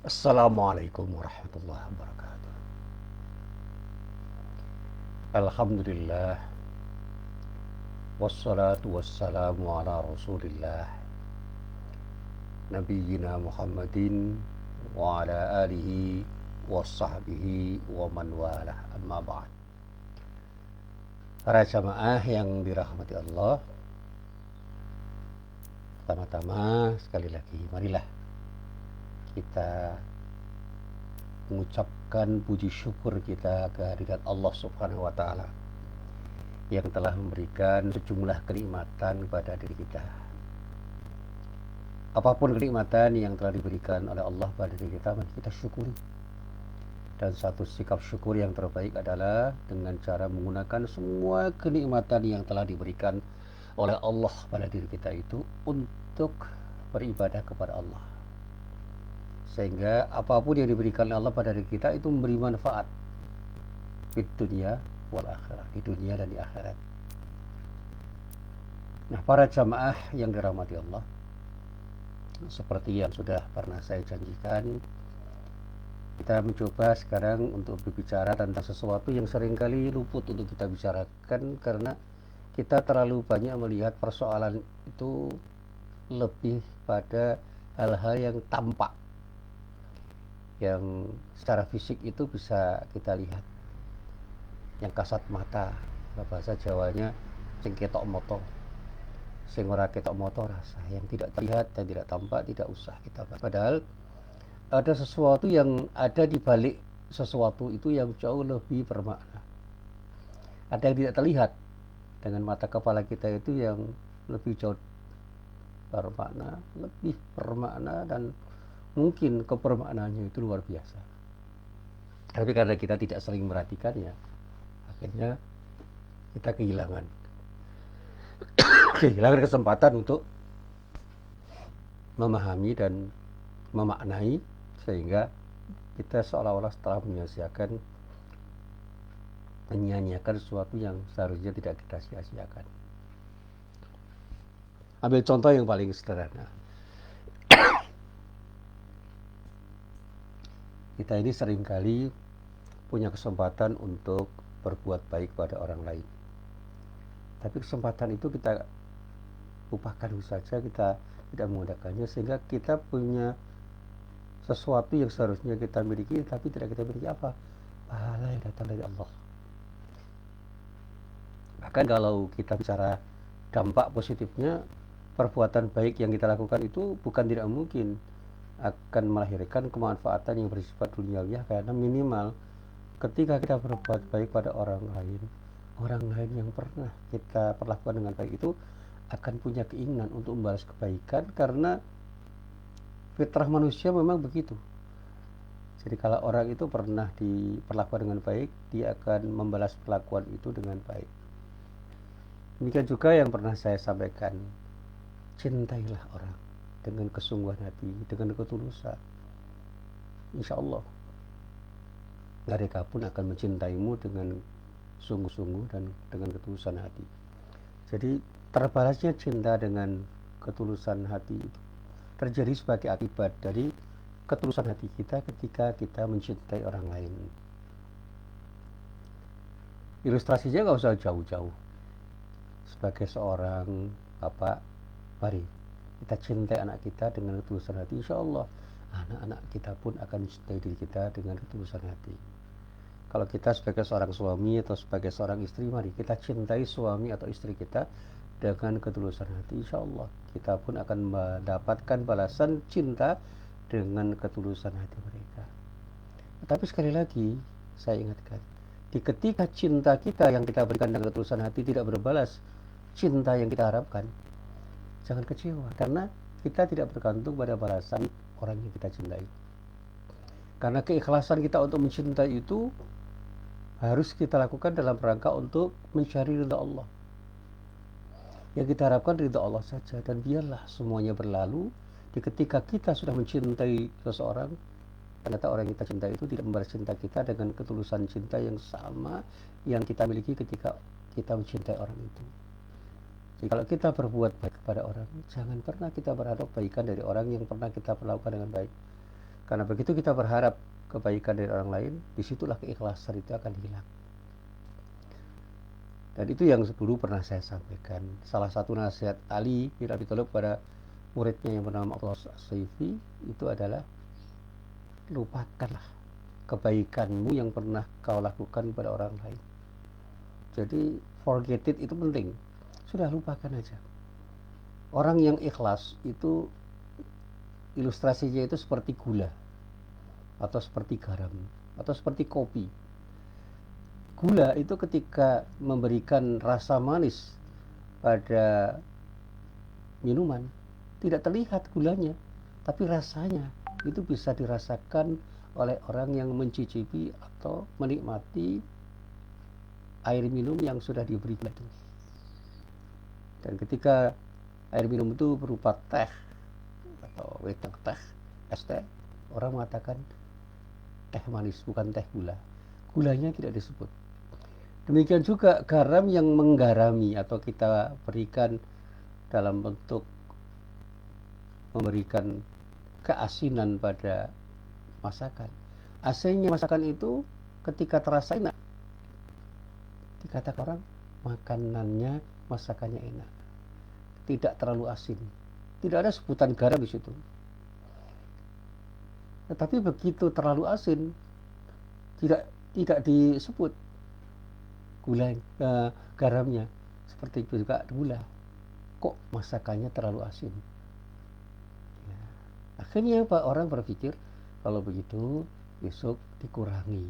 Assalamualaikum warahmatullahi wabarakatuh. Alhamdulillah, wassalatu wassalamu ala rasulillah, Nabiyyina Muhammadin wa ala alihi wa sahbihi wa man walah, amma ba'd. Para jamaah yang dirahmati Allah, pertama-tama sekali lagi marilah kita mengucapkan puji syukur kita kehadirat Allah Subhanahu wa taala yang telah memberikan sejumlah kenikmatan kepada diri kita. Apapun kenikmatan yang telah diberikan oleh Allah pada diri kita, mari kita syukuri. Dan satu sikap syukur yang terbaik adalah dengan cara menggunakan semua kenikmatan yang telah diberikan oleh Allah pada diri kita itu untuk beribadah kepada Allah. Sehingga apapun yang diberikan oleh Allah pada diri kita itu memberi manfaat di dunia wal akhirah, di dunia dan di akhirat. Nah, para jamaah yang dirahmati Allah, seperti yang sudah pernah saya janjikan, kita mencoba sekarang untuk berbicara tentang sesuatu yang seringkali luput untuk kita bicarakan karena kita terlalu banyak melihat persoalan itu lebih pada hal-hal yang tampak, yang secara fisik itu bisa kita lihat, yang kasat mata, bahasa Jawanya sing ketok moto, sing ora ketok moto rasa, yang tidak terlihat dan tidak tampak tidak usah kita bahas. Padahal ada sesuatu yang ada di balik sesuatu itu yang jauh lebih bermakna. Ada yang tidak terlihat dengan mata kepala kita itu yang lebih jauh bermakna, lebih bermakna, dan mungkin kebermaknaannya itu luar biasa. Tapi karena kita tidak sering memperhatikannya, akhirnya kita kehilangan kesempatan untuk memahami dan memaknai, sehingga kita seolah-olah setelah menyanyiakan sesuatu yang seharusnya tidak kita sia-siakan. Ambil contoh yang paling sederhana. Kita ini seringkali punya kesempatan untuk berbuat baik pada orang lain. Tapi kesempatan itu kita lupakan saja, kita tidak menggunakannya, sehingga kita punya sesuatu yang seharusnya kita miliki tapi tidak kita miliki. Apa? Pahala yang datang dari Allah. Bahkan kalau kita bicara dampak positifnya, perbuatan baik yang kita lakukan itu bukan tidak mungkin akan melahirkan kemanfaatan yang bersifat duniawiah, karena minimal ketika kita berbuat baik pada orang lain yang pernah kita perlakukan dengan baik itu akan punya keinginan untuk membalas kebaikan, karena fitrah manusia memang begitu. Jadi kalau orang itu pernah diperlakukan dengan baik, dia akan membalas perlakuan itu dengan baik. Demikian juga yang pernah saya sampaikan, cintailah orang dengan kesungguhan hati, dengan ketulusan. Insya Allah mereka pun akan mencintaimu dengan sungguh-sungguh dan dengan ketulusan hati. Jadi terbalasnya cinta dengan ketulusan hati itu terjadi sebagai akibat dari ketulusan hati kita ketika kita mencintai orang lain. Ilustrasinya nggak usah jauh-jauh. Sebagai seorang bapak, mari kita cintai anak kita dengan ketulusan hati. Insya Allah anak-anak kita pun akan mencintai diri kita dengan ketulusan hati. Kalau kita sebagai seorang suami atau sebagai seorang istri, mari kita cintai suami atau istri kita dengan ketulusan hati. Insya Allah kita pun akan mendapatkan balasan cinta dengan ketulusan hati mereka. Tapi sekali lagi saya ingatkan, di ketika cinta kita yang kita berikan dengan ketulusan hati tidak berbalas cinta yang kita harapkan, jangan kecewa, karena kita tidak bergantung pada balasan orang yang kita cintai. Karena keikhlasan kita untuk mencintai itu harus kita lakukan dalam rangka untuk mencari ridha Allah. Yang kita harapkan ridha Allah saja, dan biarlah semuanya berlalu. Di ketika kita sudah mencintai seseorang, ternyata orang yang kita cintai itu tidak membalas cinta kita dengan ketulusan cinta yang sama yang kita miliki ketika kita mencintai orang itu. Jadi kalau kita berbuat baik kepada orang, jangan pernah kita berharap kebaikan dari orang yang pernah kita perlakukan dengan baik. Karena begitu kita berharap kebaikan dari orang lain, disitulah keikhlasan itu akan hilang. Dan itu yang dulu pernah saya sampaikan. Salah satu nasihat Ali bin Abi Thalib pada muridnya yang bernama Allah As-Saifi itu adalah, lupakanlah kebaikanmu yang pernah kau lakukan pada orang lain. Jadi forget it itu penting. Sudah, lupakan aja. Orang yang ikhlas itu ilustrasinya itu seperti gula, atau seperti garam, atau seperti kopi. Gula itu ketika memberikan rasa manis pada minuman, tidak terlihat gulanya, tapi rasanya itu bisa dirasakan oleh orang yang mencicipi atau menikmati air minum yang sudah diberi gula itu. Dan ketika air minum itu berupa teh atau wedang teh, es teh, orang mengatakan teh manis, bukan teh gula. Gulanya tidak disebut. Demikian juga garam yang menggarami atau kita berikan dalam bentuk memberikan keasinan pada masakan. Asinnya masakan itu ketika terasa enak, dikatakan orang makanannya, masakannya enak, tidak terlalu asin, tidak ada sebutan garam di situ. Tetapi begitu terlalu asin, tidak disebut gula, garamnya. Seperti itu juga gula, kok masakannya terlalu asin. Ya. Akhirnya Pak, orang berpikir kalau begitu besok dikurangi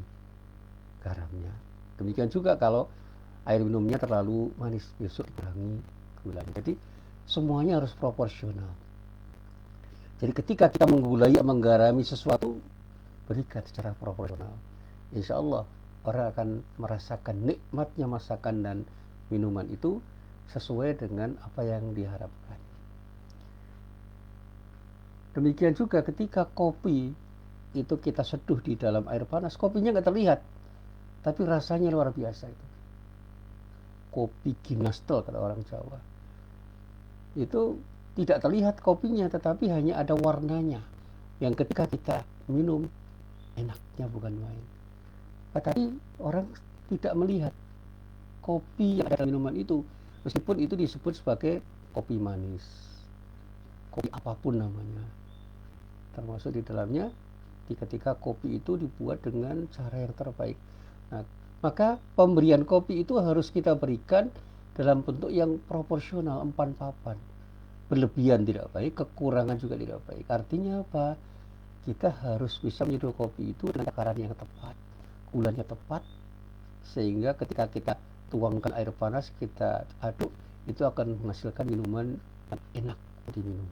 garamnya. Demikian juga kalau air minumnya terlalu manis, besok dikurangi gulanya. Jadi semuanya harus proporsional. Jadi ketika kita menggarami sesuatu, berikan secara proporsional. Insya Allah orang akan merasakan nikmatnya masakan dan minuman itu sesuai dengan apa yang diharapkan. Demikian juga ketika kopi itu kita seduh di dalam air panas, kopinya nggak terlihat, tapi rasanya luar biasa itu. Kopi ginastel kata orang Jawa. Itu tidak terlihat kopinya, tetapi hanya ada warnanya yang ketika kita minum enaknya bukan main. Tetapi orang tidak melihat kopi yang ada dalam minuman itu, meskipun itu disebut sebagai kopi manis, kopi apapun namanya, termasuk di dalamnya ketika kopi itu dibuat dengan cara yang terbaik. Nah, maka pemberian kopi itu harus kita berikan dalam bentuk yang proporsional, empan papan. Berlebihan tidak baik, kekurangan juga tidak baik. Artinya apa? Kita harus bisa menyeduh kopi itu dengan takaran yang tepat, gulanya tepat, sehingga ketika kita tuangkan air panas, kita aduk, itu akan menghasilkan minuman yang enak diminum.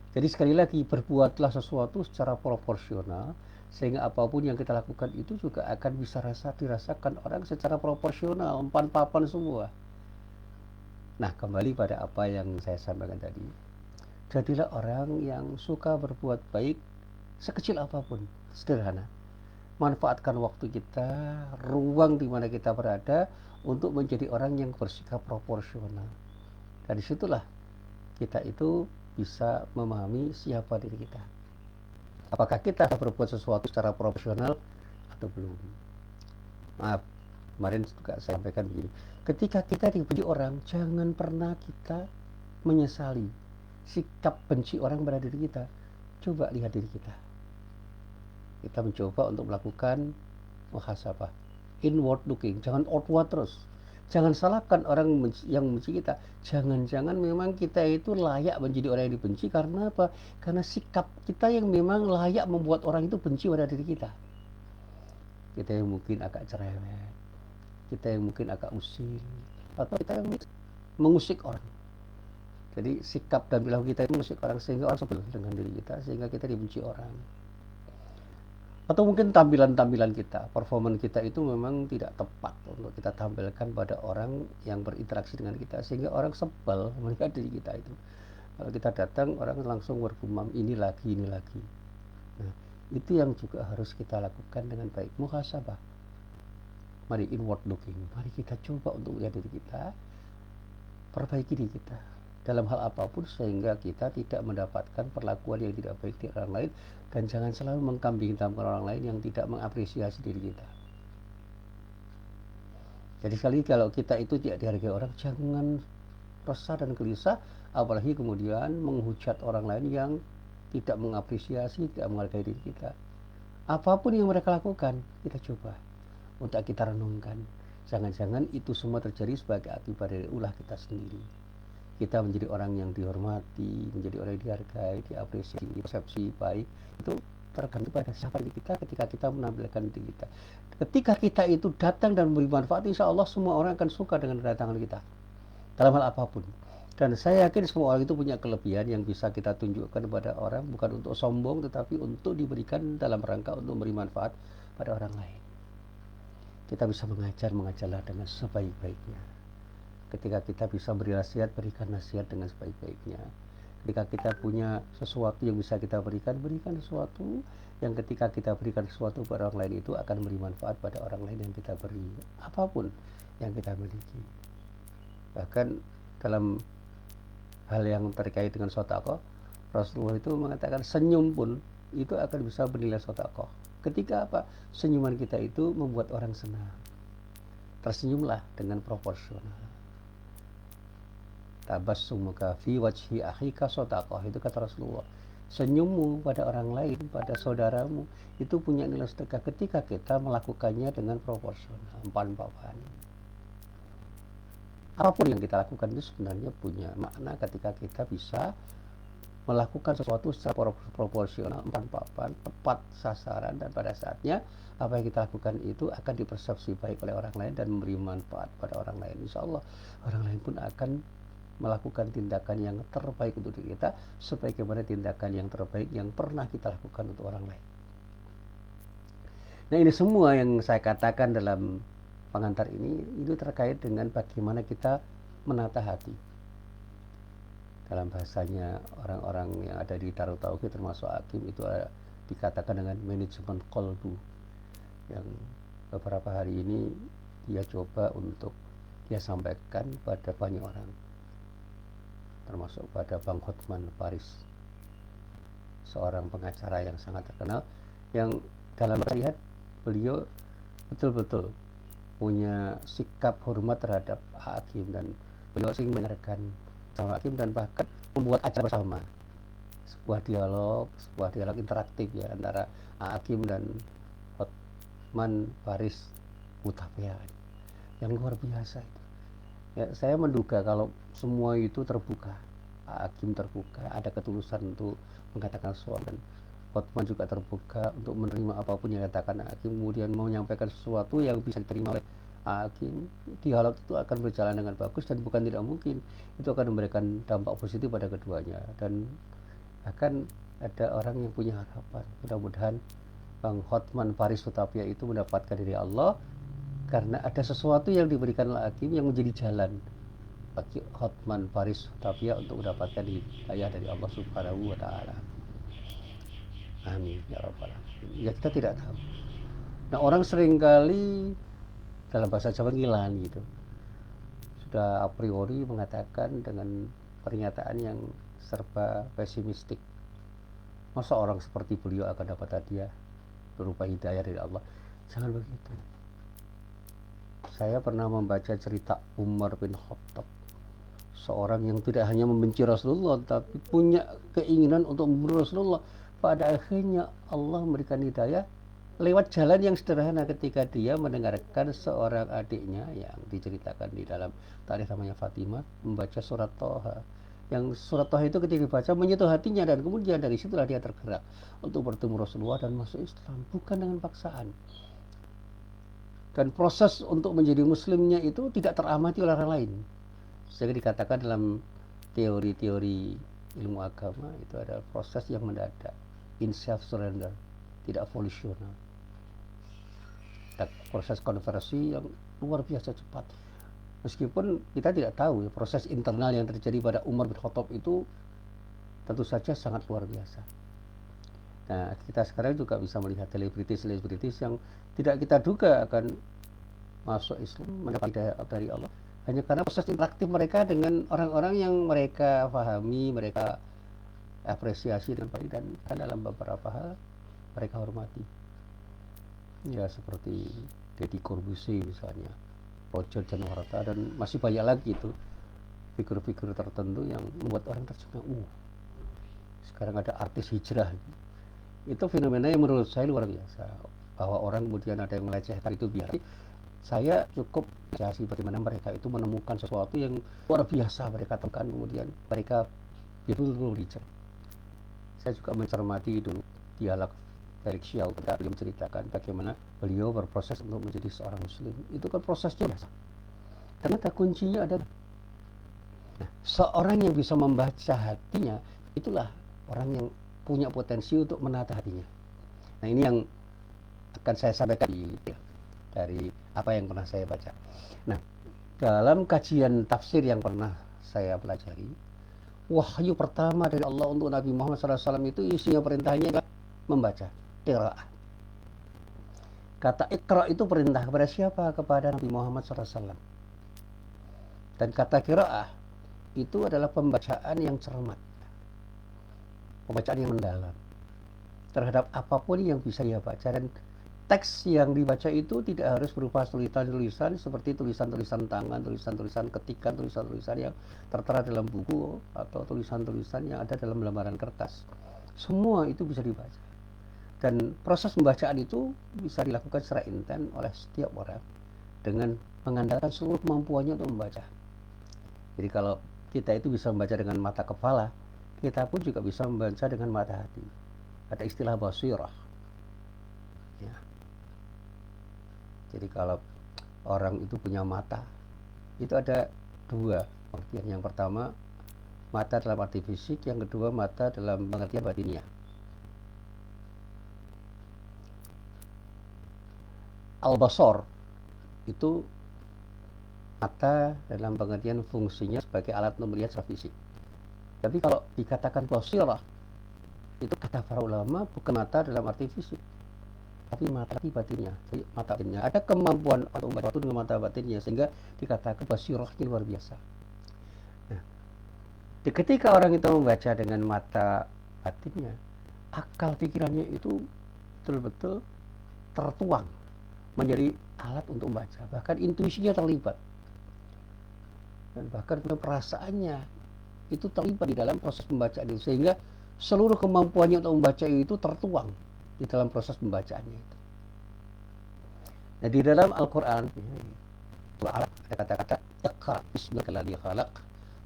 Jadi sekali lagi, berbuatlah sesuatu secara proporsional, sehingga apapun yang kita lakukan itu juga akan bisa dirasakan orang secara proporsional, empan papan semua. Nah, kembali pada apa yang saya sampaikan tadi. Jadilah orang yang suka berbuat baik sekecil apapun, sederhana. Manfaatkan waktu kita, ruang di mana kita berada untuk menjadi orang yang bersikap proporsional. Dan disitulah kita itu bisa memahami siapa diri kita. Apakah kita berbuat sesuatu secara proporsional atau belum? Maaf, kemarin juga saya sampaikan begini. Ketika kita dibenci orang, jangan pernah kita menyesali sikap benci orang pada diri kita. Coba lihat diri kita. Kita mencoba untuk melakukan muhasabah, inward looking, jangan outward terus. Jangan salahkan orang yang membenci kita. Jangan-jangan memang kita itu layak menjadi orang yang dibenci karena apa? Karena sikap kita yang memang layak membuat orang itu benci pada diri kita. Kita yang mungkin agak cerewet, kita yang mungkin agak usil, atau kita yang mengusik orang. Jadi sikap dan perilaku kita itu mengusik orang sehingga orang sebel dengan diri kita, sehingga kita dibenci orang. Atau mungkin tampilan-tampilan kita, performa kita itu memang tidak tepat untuk kita tampilkan pada orang yang berinteraksi dengan kita, sehingga orang sebel melihat diri kita itu. Kalau kita datang, orang langsung bergumam, ini lagi, ini lagi. Nah, itu yang juga harus kita lakukan dengan baik. Muhasabah. Mari inward looking. Mari kita coba untuk melihat diri kita, perbaiki diri kita. dalam hal apapun, sehingga kita tidak mendapatkan perlakuan yang tidak baik di orang lain, dan jangan selalu mengkambing hitamkan orang lain yang tidak mengapresiasi diri kita. Jadi sekali kalau kita itu tidak dihargai orang, jangan resah dan gelisah, apalagi kemudian menghujat orang lain yang tidak mengapresiasi, tidak menghargai diri kita. Apapun yang mereka lakukan, kita coba untuk kita renungkan. Jangan-jangan itu semua terjadi sebagai akibat dari ulah kita sendiri. Kita menjadi orang yang dihormati, menjadi orang yang dihargai, diapresiasi, persepsi baik, itu tergantung pada siapa diri kita ketika kita menampilkan diri kita. Ketika kita itu datang dan memberi manfaat, insya Allah semua orang akan suka dengan kedatangan kita dalam hal apapun. Dan saya yakin semua orang itu punya kelebihan yang bisa kita tunjukkan kepada orang, bukan untuk sombong, tetapi untuk diberikan dalam rangka untuk memberi manfaat pada orang lain. Kita bisa mengajarlah dengan sebaik-baiknya. Ketika kita bisa beri nasihat, berikan nasihat dengan sebaik-baiknya. Ketika kita punya sesuatu yang bisa kita berikan, berikan sesuatu yang ketika kita berikan sesuatu pada orang lain itu akan memberi manfaat pada orang lain yang kita beri, apapun yang kita miliki. Bahkan dalam hal yang terkait dengan sedekah, Rasulullah itu mengatakan senyum pun itu akan bisa bernilai sedekah. Ketika apa? Senyuman kita itu membuat orang senang. Tersenyumlah dengan proporsional. Tabassumuka fi wajhi akhika sedekah, itu kata Rasulullah. Senyummu pada orang lain, pada saudaramu, itu punya nilai sedekah ketika kita melakukannya dengan proporsional, empan-papan. Apapun yang kita lakukan itu sebenarnya punya makna ketika kita bisa melakukan sesuatu secara proporsional, empan-papan, tepat sasaran, dan pada saatnya apa yang kita lakukan itu akan dipersepsi baik oleh orang lain dan memberi manfaat pada orang lain. Insya Allah orang lain pun akan melakukan tindakan yang terbaik untuk diri kita, sebagaimana tindakan yang terbaik yang pernah kita lakukan untuk orang lain. Nah, ini semua yang saya katakan dalam pengantar ini, itu terkait dengan bagaimana kita menata hati. Dalam bahasanya orang-orang yang ada di Darut Tauhid termasuk Hakim itu dikatakan dengan manajemen qalbu, yang beberapa hari ini dia coba untuk dia sampaikan pada banyak orang, termasuk pada Bang Hotman Paris, seorang pengacara yang sangat terkenal, yang dalam melihat beliau betul-betul punya sikap hormat terhadap Hakim, dan beliau sering mendengarkan sama Hakim dan bahkan membuat acara bersama, sebuah dialog interaktif ya antara Hakim dan Hotman Paris Hutapea, yang luar biasa itu. Ya, saya menduga kalau semua itu terbuka, Hakim terbuka, ada ketulusan untuk mengatakan sesuatu, dan Hotman juga terbuka untuk menerima apapun yang dikatakan Hakim, kemudian mau menyampaikan sesuatu yang bisa diterima oleh Hakim, dialog itu akan berjalan dengan bagus, dan bukan tidak mungkin itu akan memberikan dampak positif pada keduanya. Dan bahkan ada orang yang punya harapan, mudah-mudahan Bang Hotman Paris Hutapea itu mendapatkan dari Allah, karena ada sesuatu yang diberikan oleh Hakim yang menjadi jalan bagi Hotman Paris Hutapea untuk mendapatkan hidayah dari Allah Subhanahu wa Ta'ala. Amin ya rabbal alamin. Ya, kita tidak tahu. Nah, orang seringkali dalam bahasa Jawa ngilan gitu, sudah a priori mengatakan dengan pernyataan yang serba pesimistik, masa orang seperti beliau akan dapat hadiah berupa hidayah dari Allah. Jangan begitu. Saya pernah membaca cerita Umar bin Khattab, seorang yang tidak hanya membenci Rasulullah tapi punya keinginan untuk membunuh Rasulullah. Pada akhirnya Allah memberikan hidayah lewat jalan yang sederhana, ketika dia mendengarkan seorang adiknya yang diceritakan di dalam tarikh namanya Fatimah membaca surat Thaha, yang surat Thaha itu ketika dibaca menyentuh hatinya, dan kemudian dari situlah dia tergerak untuk bertemu Rasulullah dan masuk Islam, bukan dengan paksaan. Dan proses untuk menjadi muslimnya itu tidak teramati oleh orang lain, sehingga dikatakan dalam teori-teori ilmu agama itu ada proses yang mendadak, in self surrender, tidak volisional. Proses konversi yang luar biasa cepat, meskipun kita tidak tahu ya, proses internal yang terjadi pada Umar bin Khattab itu tentu saja sangat luar biasa. Nah, kita sekarang juga bisa melihat selebritis yang tidak kita duga akan masuk Islam, mendapat hidayah dari Allah, Hanya karena proses interaktif mereka dengan orang-orang yang mereka pahami, mereka apresiasi dan dalam beberapa hal mereka hormati. Ya seperti Deddy Corbuzier misalnya, Roger Danuarta, dan masih banyak lagi itu figur-figur tertentu yang membuat orang tercengang. Sekarang ada artis hijrah. Itu fenomena yang menurut saya luar biasa. Bahwa orang kemudian ada yang melecehkan itu biasa. Saya cukup apresiasi bagaimana mereka itu menemukan sesuatu yang luar biasa mereka temukan, kemudian mereka betul-betul hijrah. Saya juga mencermati dulu dialog Felix Xiao ketika beliau menceritakan bagaimana beliau berproses untuk menjadi seorang muslim. Itu kan prosesnya biasa. Ternyata kuncinya ada. Nah, seorang yang bisa membaca hatinya, itulah orang yang punya potensi untuk menata hatinya. Nah, ini yang akan saya sampaikan dari apa yang pernah saya baca. Nah, dalam kajian tafsir yang pernah saya pelajari, wahyu pertama dari Allah untuk Nabi Muhammad SAW itu isinya perintahnya adalah membaca, qiraah. Kata Iqra itu perintah kepada siapa? Kepada Nabi Muhammad SAW. Dan kata qiraah itu adalah pembacaan yang cermat, pembacaan yang mendalam terhadap apapun yang bisa dia baca, dan teks yang dibaca itu tidak harus berupa tulisan-tulisan seperti tulisan-tulisan tangan, tulisan-tulisan ketikan, tulisan-tulisan yang tertera dalam buku, atau tulisan-tulisan yang ada dalam lembaran kertas. Semua itu bisa dibaca. Dan proses pembacaan itu bisa dilakukan secara intens oleh setiap orang dengan mengandalkan seluruh kemampuannya untuk membaca. Jadi kalau kita itu bisa membaca dengan mata kepala, kita pun juga bisa membaca dengan mata hati. Ada istilah basirah. Ya. Jadi kalau orang itu punya mata, itu ada dua pengertian. Yang pertama, mata dalam arti fisik. Yang kedua, mata dalam pengertian batiniah. Al-basar itu mata dalam pengertian fungsinya sebagai alat untuk melihat secara fisik. Tapi kalau dikatakan basirah, itu kata para ulama bukan mata dalam arti fisik, tapi mata batinnya. Jadi mata batinnya ada kemampuan untuk membaca dengan mata batinnya, sehingga dikatakan basirahnya luar biasa. Nah, ketika orang itu membaca dengan mata batinnya, akal pikirannya itu betul-betul tertuang menjadi alat untuk membaca. Bahkan intuisinya terlibat, dan bahkan perasaannya itu terlibat di dalam proses pembacaan itu, sehingga seluruh kemampuannya untuk membaca itu tertuang di dalam proses pembacaannya itu. Nah, di dalam Al-Quran ada kata-kata Iqra bismillahil khalaq,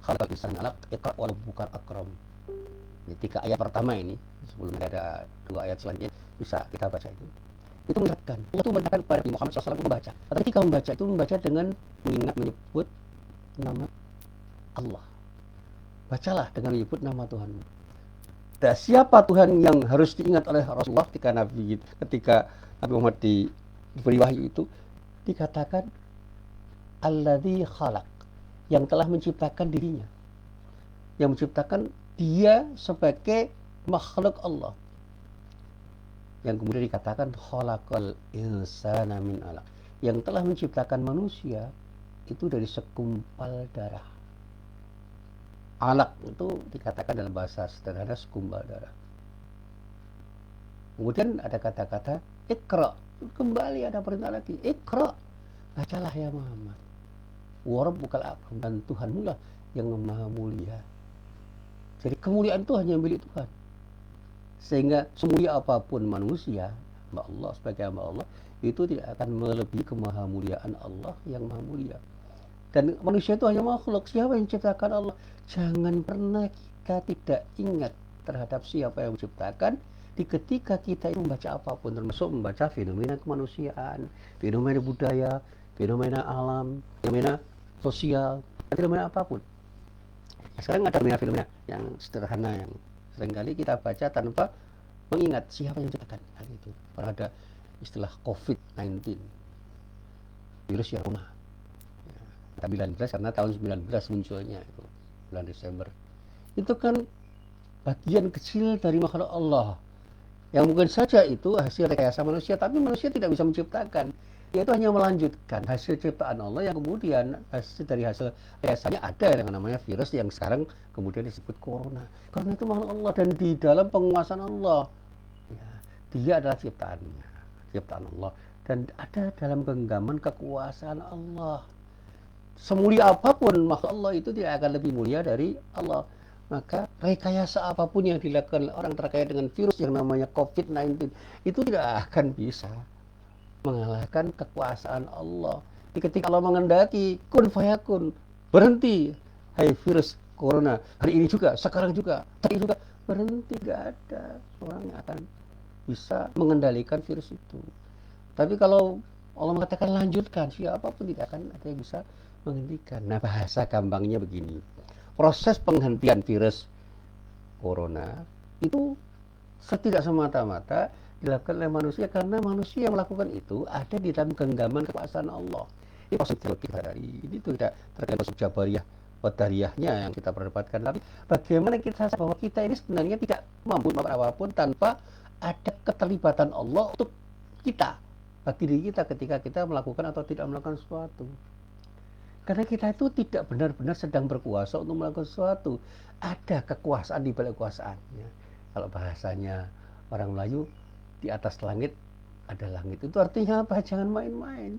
khalaqal insana 'alaq, Iqra wa rabbukal akram. Ini 3 ayat pertama ini, sebelum ada 2 ayat selanjutnya bisa kita baca itu. Itu menerangkan, Allah itu menerangkan kepada Nabi Muhammad SAW membaca. Tapi ketika membaca itu membaca dengan menyebut nama Allah. Bacalah dengan menyebut nama Tuhan. Dan siapa Tuhan yang harus diingat oleh Rasulullah ketika Nabi Muhammad diberi wahyu itu? Dikatakan alladzi khalaq, yang telah menciptakan dirinya, yang menciptakan dia sebagai makhluk Allah, yang kemudian dikatakan khalaqal insana min 'alaq, yang telah menciptakan manusia itu dari segumpal darah. Alaq itu dikatakan dalam bahasa sederhana segumpal darah. Kemudian ada kata-kata Iqra, kembali ada perintah lagi, Iqra, bacalah ya Muhammad. Wa rabbukal akram, dan Tuhanmu lah yang maha mulia. Jadi kemuliaan itu hanya milik Tuhan. Sehingga semulia apapun manusia, hamba Allah sebagai hamba Allah, itu tidak akan melebihi kemahamuliaan Allah yang maha mulia. Dan manusia itu hanya makhluk. Siapa yang menciptakan Allah? Jangan pernah kita tidak ingat terhadap siapa yang menciptakan di ketika kita membaca apapun, termasuk membaca fenomena kemanusiaan, fenomena budaya, fenomena alam, fenomena sosial, fenomena apapun. Nah, sekarang ada fenomena yang sederhana yang seringkali kita baca tanpa mengingat siapa yang menciptakan hal itu. Kalau ada istilah COVID-19, virus yang rumah. 19 karena tahun 19 munculnya itu bulan Desember. Itu kan bagian kecil dari makhluk Allah yang mungkin saja itu hasil rekayasa manusia, tapi manusia tidak bisa menciptakan. Dia itu hanya melanjutkan hasil ciptaan Allah yang kemudian dari hasil biasanya ada yang namanya virus yang sekarang kemudian disebut corona. Karena itu makhluk Allah dan di dalam penguasaan Allah. Ya, dia adalah ciptaan Allah dan ada dalam genggaman kekuasaan Allah. Semulia apapun makhluk Allah itu tidak akan lebih mulia dari Allah. Maka rekayasa apapun yang dilakukan orang terkait dengan virus yang namanya COVID-19 itu tidak akan bisa mengalahkan kekuasaan Allah. Ketika Allah mengendaki kun fayakun, berhenti, hai virus corona, hari ini juga, sekarang juga, tadi juga, berhenti, gak ada orang yang akan bisa mengendalikan virus itu. Tapi kalau Allah mengatakan lanjutkan, siapapun tidak akan ada yang bisa menghentikan. Nah, bahasa gampangnya begini. Proses penghentian virus corona itu tidak semata-mata dilakukan oleh manusia karena manusia yang melakukan itu ada di dalam genggaman kekuasaan Allah. Ini positif dari ini tidak terkait dengan jabariyah qadariyahnya yang kita perdebatkan, tapi bagaimana kita sadar bahwa kita ini sebenarnya tidak mampu apapun tanpa ada keterlibatan Allah untuk kita, bagi diri kita ketika kita melakukan atau tidak melakukan sesuatu. Karena kita itu tidak benar-benar sedang berkuasa untuk melakukan sesuatu. Ada kekuasaan di balik kekuasaannya. Kalau bahasanya orang Melayu, di atas langit ada langit. Itu artinya apa? Jangan main-main.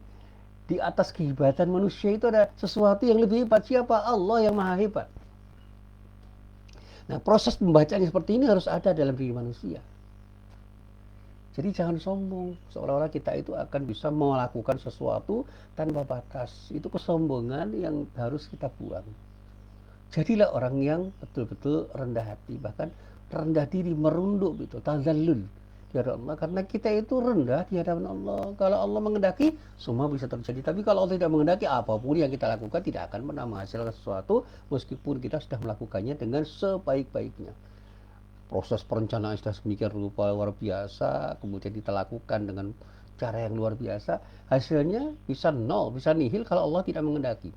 Di atas kehebatan manusia itu ada sesuatu yang lebih hebat. Siapa? Allah yang maha hebat. Nah, proses pembacaan seperti ini harus ada dalam diri manusia. Jadi jangan sombong, seolah-olah kita itu akan bisa melakukan sesuatu tanpa batas. Itu kesombongan yang harus kita buang. Jadilah orang yang betul-betul rendah hati, bahkan rendah diri, merunduk gitu, tazallul di hadapan Allah. Karena kita itu rendah di hadapan Allah. Kalau Allah mengendaki, semua bisa terjadi. Tapi kalau Allah tidak mengendaki, apapun yang kita lakukan tidak akan pernah menghasilkan sesuatu, meskipun kita sudah melakukannya dengan sebaik-baiknya. Proses perencanaan sudah sedemikian rupa luar biasa, kemudian kita lakukan dengan cara yang luar biasa, hasilnya bisa nol, bisa nihil kalau Allah tidak mengendaki.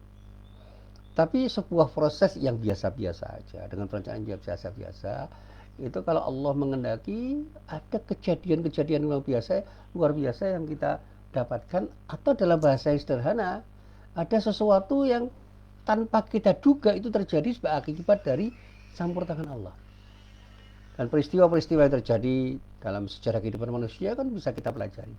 Tapi sebuah proses yang biasa-biasa aja, dengan perencanaan yang biasa-biasa, itu kalau Allah mengendaki, ada kejadian-kejadian luar biasa yang kita dapatkan, atau dalam bahasa yang sederhana, ada sesuatu yang tanpa kita duga itu terjadi sebagai akibat dari campur tangan Allah. Dan peristiwa-peristiwa yang terjadi dalam sejarah kehidupan manusia kan bisa kita pelajari.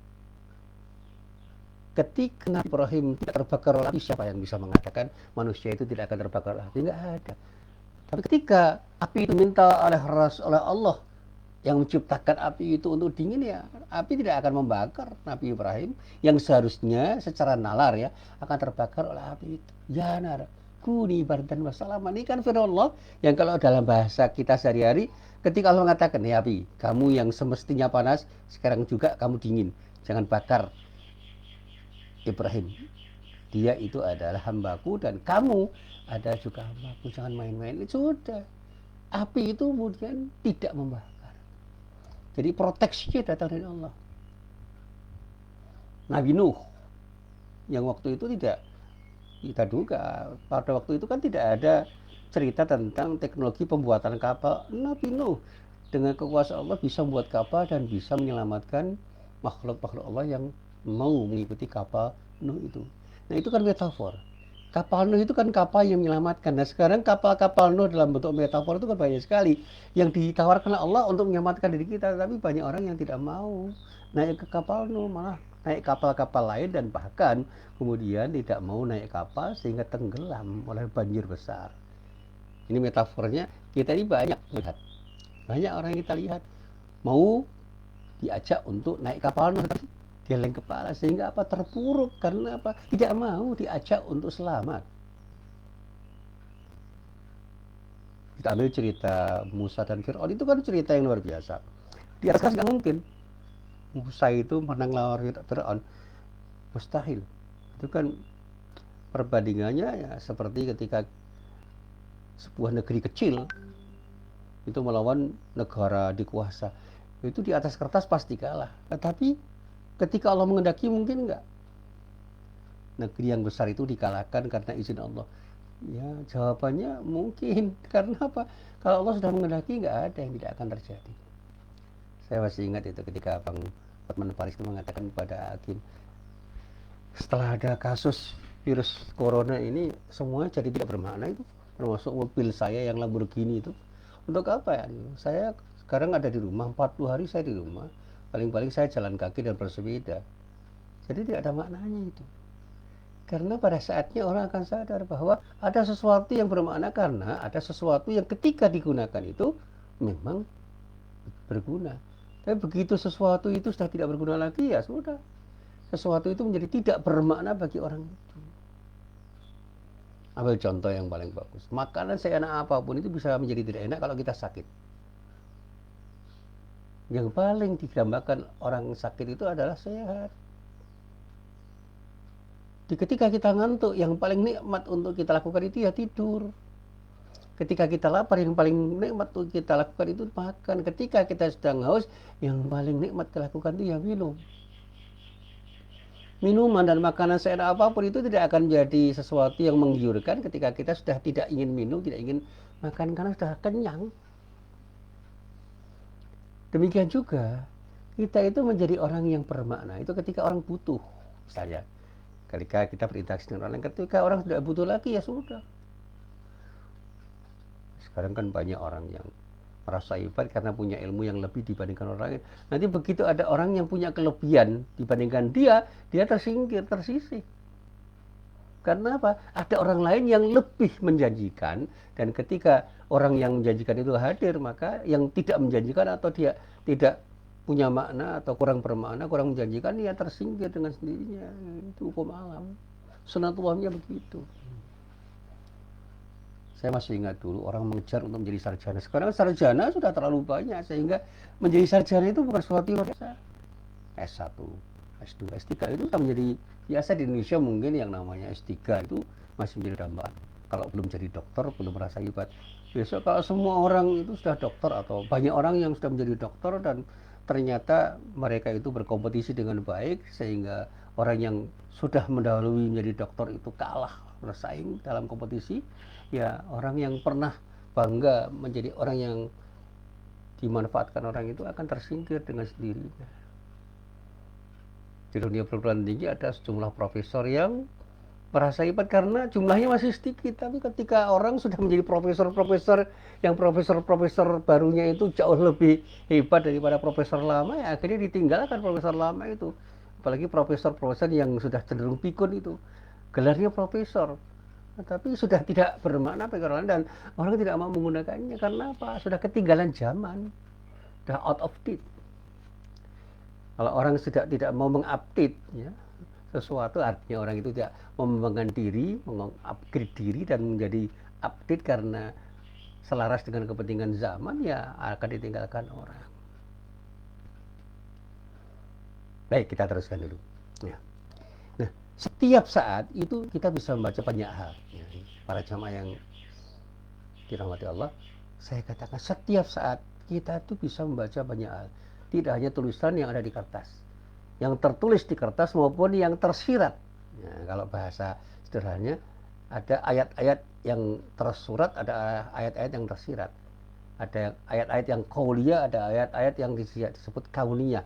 Ketika Nabi Ibrahim tidak terbakar oleh api, siapa yang bisa mengatakan manusia itu tidak akan terbakar oleh api? Tidak ada. Tapi ketika api itu minta oleh Allah yang menciptakan api itu untuk dingin, ya api tidak akan membakar Nabi Ibrahim yang seharusnya secara nalar ya akan terbakar oleh api itu. Ya nar, kuni bardan wa salaman. Ini kan firman Allah yang kalau dalam bahasa kita sehari-hari, ketika Allah mengatakan, ya api, kamu yang semestinya panas, sekarang juga kamu dingin. Jangan bakar Ibrahim. Dia itu adalah hambaku dan kamu ada juga hambaku. Jangan main-main. Itu sudah. Api itu kemudian tidak membakar. Jadi proteksinya datang dari Allah. Nabi Nuh yang waktu itu tidak kita duga. Pada waktu itu kan tidak ada cerita tentang teknologi pembuatan kapal. Nabi Nuh dengan kekuasaan Allah bisa membuat kapal dan bisa menyelamatkan makhluk-makhluk Allah yang mau mengikuti kapal Nuh itu. Nah, itu kan metafor. Kapal Nuh itu kan kapal yang menyelamatkan. Nah, sekarang kapal-kapal Nuh dalam bentuk metafor itu kan banyak sekali yang ditawarkan Allah untuk menyelamatkan diri kita, tapi banyak orang yang tidak mau naik ke kapal Nuh, malah naik kapal-kapal lain dan bahkan kemudian tidak mau naik kapal sehingga tenggelam oleh banjir besar. Ini metafornya, kita ini banyak lihat. Banyak orang yang kita lihat mau diajak untuk naik kapal Nuh, geleng kepala sehingga apa? Terpuruk karena apa? Tidak mau diajak untuk selamat. Kita ambil cerita Musa dan Fir'aun, itu kan cerita yang luar biasa. Di atas nggak mungkin Musa itu menang lawan Fir'aun, mustahil. Itu kan perbandingannya ya seperti ketika sebuah negeri kecil itu melawan negara dikuasa. Itu di atas kertas pasti kalah. Tetapi ketika Allah mengendaki mungkin enggak. Negeri yang besar itu dikalahkan karena izin Allah. Ya, jawabannya mungkin. Karena apa? Kalau Allah sudah mengendaki, enggak ada yang tidak akan terjadi. Saya masih ingat itu ketika Bang Hotman Paris mengatakan kepada Hakim, Setelah ada kasus virus corona ini, semua jadi tidak bermakna itu. Termasuk mobil saya yang Lamborghini itu. Untuk apa ya? Saya sekarang ada di rumah, 40 hari saya di rumah. Paling-paling saya jalan kaki dan bersepeda. Jadi tidak ada maknanya itu. Karena pada saatnya orang akan sadar bahwa ada sesuatu yang bermakna karena ada sesuatu yang ketika digunakan itu memang berguna. Tapi begitu sesuatu itu sudah tidak berguna lagi, ya sudah. Sesuatu itu menjadi tidak bermakna bagi orang itu. Ambil contoh yang paling bagus. Makanan seenak apapun itu bisa menjadi tidak enak kalau kita sakit. Yang paling digambarkan orang sakit itu adalah sehat. Ketika kita ngantuk, yang paling nikmat untuk kita lakukan itu ya tidur. Ketika kita lapar, yang paling nikmat untuk kita lakukan itu makan. Ketika kita sedang haus, yang paling nikmat kita lakukan itu ya minum. Minuman dan makanan seenak apapun itu tidak akan menjadi sesuatu yang menggiurkan ketika kita sudah tidak ingin minum, tidak ingin makan karena sudah kenyang. Demikian juga kita itu menjadi orang yang bermakna itu ketika orang butuh. Misalnya, ketika kita berinteraksi dengan orang lain, ketika orang tidak butuh lagi ya sudah. Sekarang kan banyak orang yang merasa hebat karena punya ilmu yang lebih dibandingkan orang lain. Nanti begitu ada orang yang punya kelebihan dibandingkan dia tersingkir, tersisih. Karena apa? Ada orang lain yang lebih menjanjikan, dan ketika orang yang menjanjikan itu hadir, maka yang tidak menjanjikan atau dia tidak punya makna atau kurang bermakna, kurang menjanjikan, dia tersingkir dengan sendirinya. Itu hukum alam. Sunatullahnya begitu. Saya masih ingat dulu orang mengejar untuk menjadi sarjana. Sekarang sarjana sudah terlalu banyak sehingga menjadi sarjana itu bukan sesuatu yang biasa. S1, S2, S3 itu sudah menjadi biasa di Indonesia. Mungkin yang namanya S3 itu masih menjadi dambaan. Kalau belum jadi dokter, belum merasa hebat. Besok kalau semua orang itu sudah dokter atau banyak orang yang sudah menjadi dokter dan ternyata mereka itu berkompetisi dengan baik sehingga orang yang sudah mendahului menjadi dokter itu kalah bersaing dalam kompetisi, ya orang yang pernah bangga menjadi orang yang dimanfaatkan orang itu akan tersingkir dengan sendirinya. Di dunia perguruan tinggi ada sejumlah profesor yang merasa hebat karena jumlahnya masih sedikit, tapi ketika orang sudah menjadi profesor-profesor yang profesor-profesor barunya itu jauh lebih hebat daripada profesor lama, ya akhirnya ditinggalkan profesor lama itu. Apalagi profesor-profesor yang sudah cenderung pikun itu, gelarnya profesor, tapi sudah tidak bermakna bagi orang, dan orang tidak mau menggunakannya karena apa? Sudah ketinggalan zaman, sudah out of date. Kalau orang sudah tidak mau mengupdate ya, sesuatu, artinya orang itu tidak mau mengembangkan diri, mengupgrade diri dan menjadi update karena selaras dengan kepentingan zaman, ya akan ditinggalkan orang. Baik, kita teruskan dulu. Ya. Nah, setiap saat itu kita bisa membaca banyak hal. Ya, para jamaah yang dirahmati Allah, saya katakan setiap saat kita itu bisa membaca banyak hal. Tidak hanya tulisan yang ada di kertas, yang tertulis di kertas maupun yang tersirat. Ya, kalau bahasa sederhananya, ada ayat-ayat yang tersurat, ada ayat-ayat yang tersirat. Ada ayat-ayat yang qauliyah, ada ayat-ayat yang disebut kauniyah.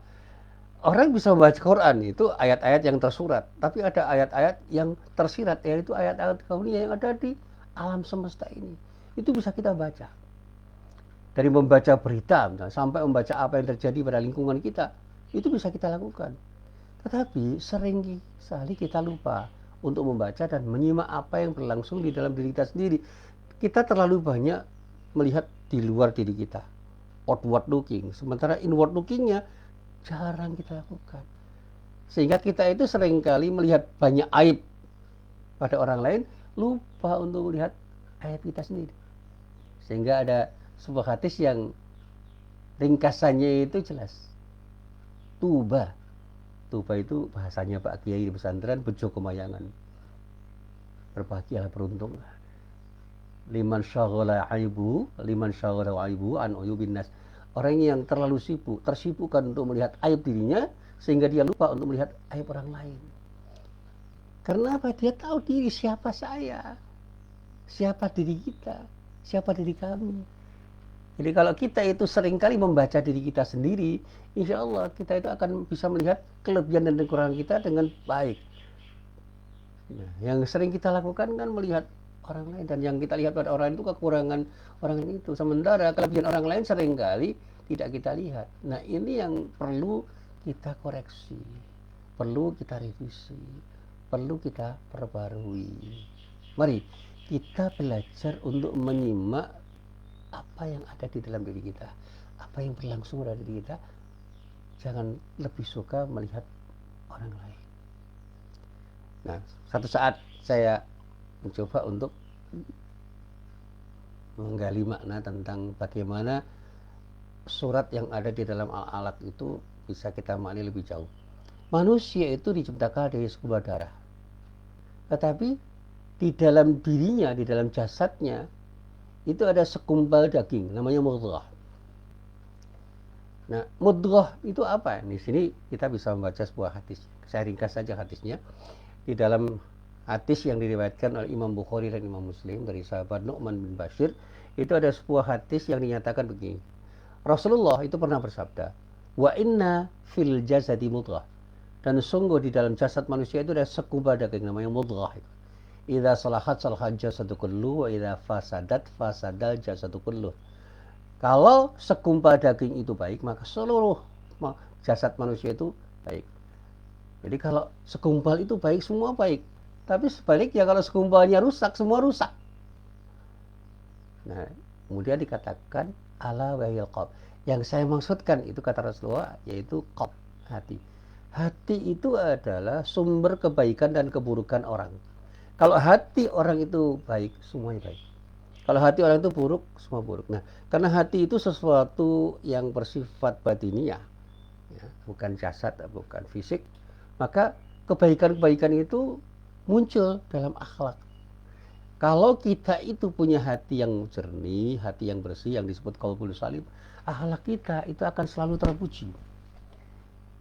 Orang bisa membaca Quran itu ayat-ayat yang tersurat, tapi ada ayat-ayat yang tersirat, yaitu ayat-ayat kauniyah yang ada di alam semesta ini. Itu bisa kita baca. Dari membaca berita sampai membaca apa yang terjadi pada lingkungan kita, itu bisa kita lakukan. Tetapi sering sekali kita lupa untuk membaca dan menyimak apa yang berlangsung di dalam diri kita sendiri. Kita terlalu banyak melihat di luar diri kita, outward looking, sementara inward lookingnya jarang kita lakukan. Sehingga kita itu seringkali melihat banyak aib pada orang lain, lupa untuk melihat aib kita sendiri. Sehingga ada sebuah hadis yang ringkasannya itu jelas. Tuba. Tuba itu bahasanya Pak Kiai di pesantren, bejo kemayangan. Berbahagialah, beruntung. Liman syaghala aibu an uyubin nas. Orang yang terlalu sibuk, tersibukkan untuk melihat aib dirinya, sehingga dia lupa untuk melihat aib orang lain. Karena apa? Dia tahu diri, siapa saya, siapa diri kita, siapa diri kami. Jadi kalau kita itu seringkali membaca diri kita sendiri, insya Allah kita itu akan bisa melihat kelebihan dan kekurangan kita dengan baik. Nah, yang sering kita lakukan kan melihat orang lain, dan yang kita lihat pada orang itu kekurangan orang itu. Sementara kelebihan orang lain seringkali tidak kita lihat. Nah, ini yang perlu kita koreksi, perlu kita revisi, perlu kita perbarui. Mari kita belajar untuk menyimak apa yang ada di dalam diri kita, apa yang berlangsung pada diri kita. Jangan lebih suka melihat orang lain. Nah, satu saat saya mencoba untuk menggali makna tentang bagaimana surat yang ada di dalam al-alaq itu bisa kita maknai lebih jauh. Manusia itu diciptakan dari segumpal darah, tetapi di dalam dirinya, di dalam jasadnya itu ada segumpal daging, namanya mudghah. Nah, mudghah itu apa? Di sini kita bisa membaca sebuah hadis. Saya ringkas saja hadisnya. Di dalam hadis yang diriwayatkan oleh Imam Bukhari dan Imam Muslim dari sahabat Nu'man bin Bashir, itu ada sebuah hadis yang dinyatakan begini. Rasulullah itu pernah bersabda, "Wa inna fil jasadi mudghah." Dan sungguh di dalam jasad manusia itu ada segumpal daging, namanya mudghah itu. Idza salahat salahal jasadu kullu wa idza fasadat fasadal jasadu kullu. Kalau segumpal daging itu baik, maka seluruh jasad manusia itu baik. Jadi kalau segumpal itu baik, semua baik. Tapi sebaliknya kalau segumpalnya rusak, semua rusak. Nah, kemudian dikatakan ala wahil qalb. Yang saya maksudkan itu kata Rasulullah, yaitu qalb, hati. Hati itu adalah sumber kebaikan dan keburukan orang. Kalau hati orang itu baik, semuanya baik. Kalau hati orang itu buruk, semua buruk. Nah, karena hati itu sesuatu yang bersifat batiniah, ya, bukan jasad, bukan fisik, maka kebaikan-kebaikan itu muncul dalam akhlak. Kalau kita itu punya hati yang jernih, hati yang bersih, yang disebut qalbul salim, akhlak kita itu akan selalu terpuji.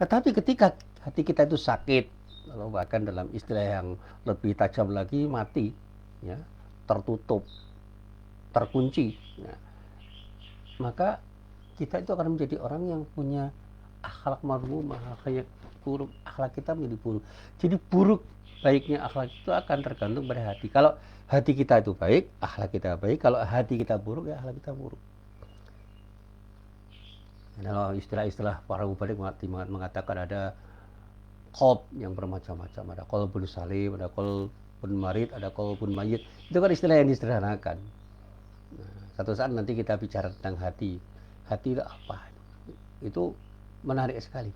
Tetapi ketika hati kita itu sakit, atau bahkan dalam istilah yang lebih tajam lagi, mati, ya, tertutup, terkunci, nah, maka kita itu akan menjadi orang yang punya akhlak madhmumah, akhlak buruk, akhlak kita menjadi buruk. Jadi buruk baiknya akhlak itu akan tergantung pada hati. Kalau hati kita itu baik, akhlak kita baik. Kalau hati kita buruk, ya akhlak kita buruk. Kalau istilah-istilah para mubalik mengatakan ada qalb yang bermacam-macam, ada qalbun salim, ada qalbun marid, ada qalbun mayyit. Itu kan istilah yang disederhanakan. Nah, satu saat nanti kita bicara tentang hati. Hati itu apa? Itu menarik sekali.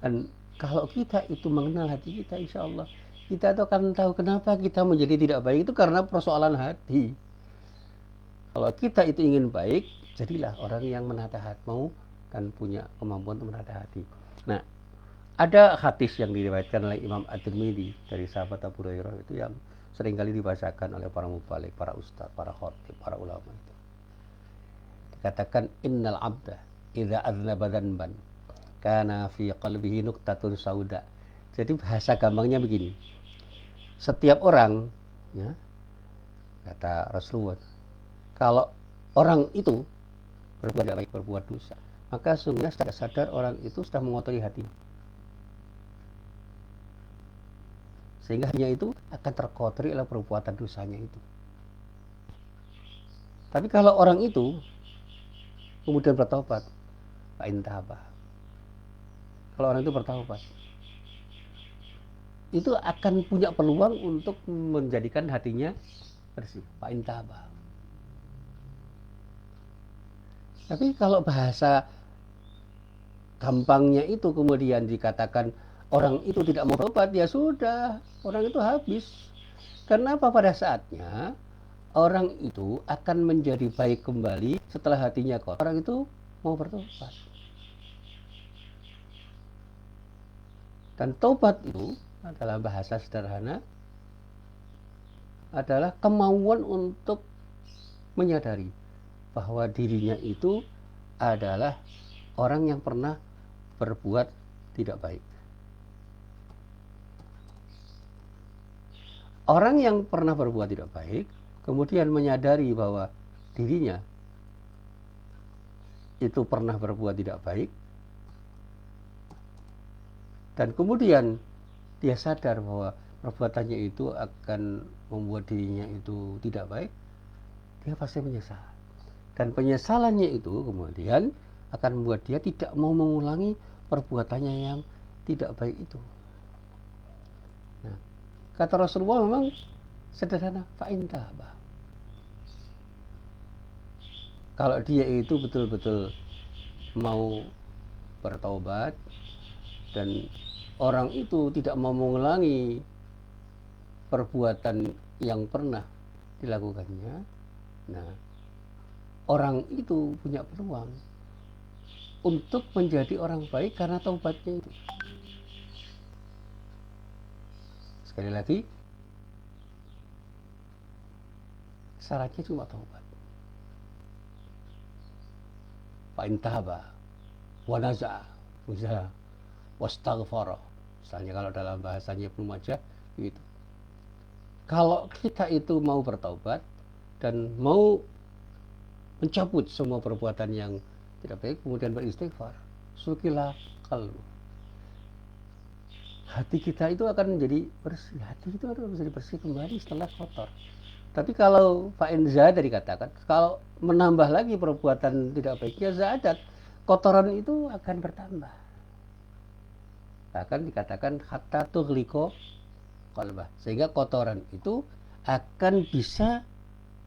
Dan kalau kita itu mengenal hati kita, insya Allah kita itu akan tahu kenapa kita menjadi tidak baik. Itu karena persoalan hati. Kalau kita itu ingin baik, jadilah orang yang menata hati, mau dan punya kemampuan untuk menata hati. Nah, ada hadis yang diriwayatkan oleh Imam At-Tirmidzi dari sahabat Abu Hurairah itu yang seringkali dibacakan oleh para mubalik, para ustaz, para khatib, para ulama itu. Dikatakan innal abda idza aznaba dzanban kana fi qalbihi nuqtatun sauda. Jadi bahasa gampangnya begini. Setiap orang, ya, kata Rasulullah, kalau orang itu berbuat baik, berbuat dosa, maka sungguhnya secara sadar orang itu sudah mengotori hatinya. Sehingga hatinya itu akan terkotori oleh perbuatan dosanya itu. Tapi kalau orang itu kemudian bertaubat, fa'intaba. Kalau orang itu bertaubat, itu akan punya peluang untuk menjadikan hatinya bersih, fa'intaba. Tapi kalau bahasa gampangnya itu kemudian dikatakan orang itu tidak mau bertobat, ya sudah, orang itu habis. Karena apa? Pada saatnya orang itu akan menjadi baik kembali setelah hatinya kotor. Orang itu mau bertobat. Dan tobat itu adalah bahasa sederhana, adalah kemauan untuk menyadari bahwa dirinya itu adalah orang yang pernah berbuat tidak baik. Orang yang pernah berbuat tidak baik, kemudian menyadari bahwa dirinya itu pernah berbuat tidak baik, dan kemudian dia sadar bahwa perbuatannya itu akan membuat dirinya itu tidak baik, dia pasti menyesal. Dan penyesalannya itu kemudian akan membuat dia tidak mau mengulangi perbuatannya yang tidak baik itu. Nah, kata Rasulullah memang sederhana, fa'in taba. Kalau dia itu betul-betul mau bertaubat dan orang itu tidak mau mengulangi perbuatan yang pernah dilakukannya, nah orang itu punya peluang untuk menjadi orang baik karena taubatnya itu. Sekali lagi, syaratnya cuma taubat. Fa'in taba wa naza'a misalnya wastaghfara, misalnya kalau dalam bahasanya Ibnu Majah gitu. Kalau kita itu mau bertaubat dan mau mencabut semua perbuatan yang tidak baik, kemudian beristighfar, sukilah qalbu, hati kita itu akan menjadi bersih. Hati itu akan menjadi bersih kembali setelah kotor. Tapi kalau fa'in zada dikatakan, kalau menambah lagi perbuatan tidak baiknya, zadat, kotoran itu akan bertambah. Bahkan dikatakan hatta tughliqa qalbah, sehingga kotoran itu akan bisa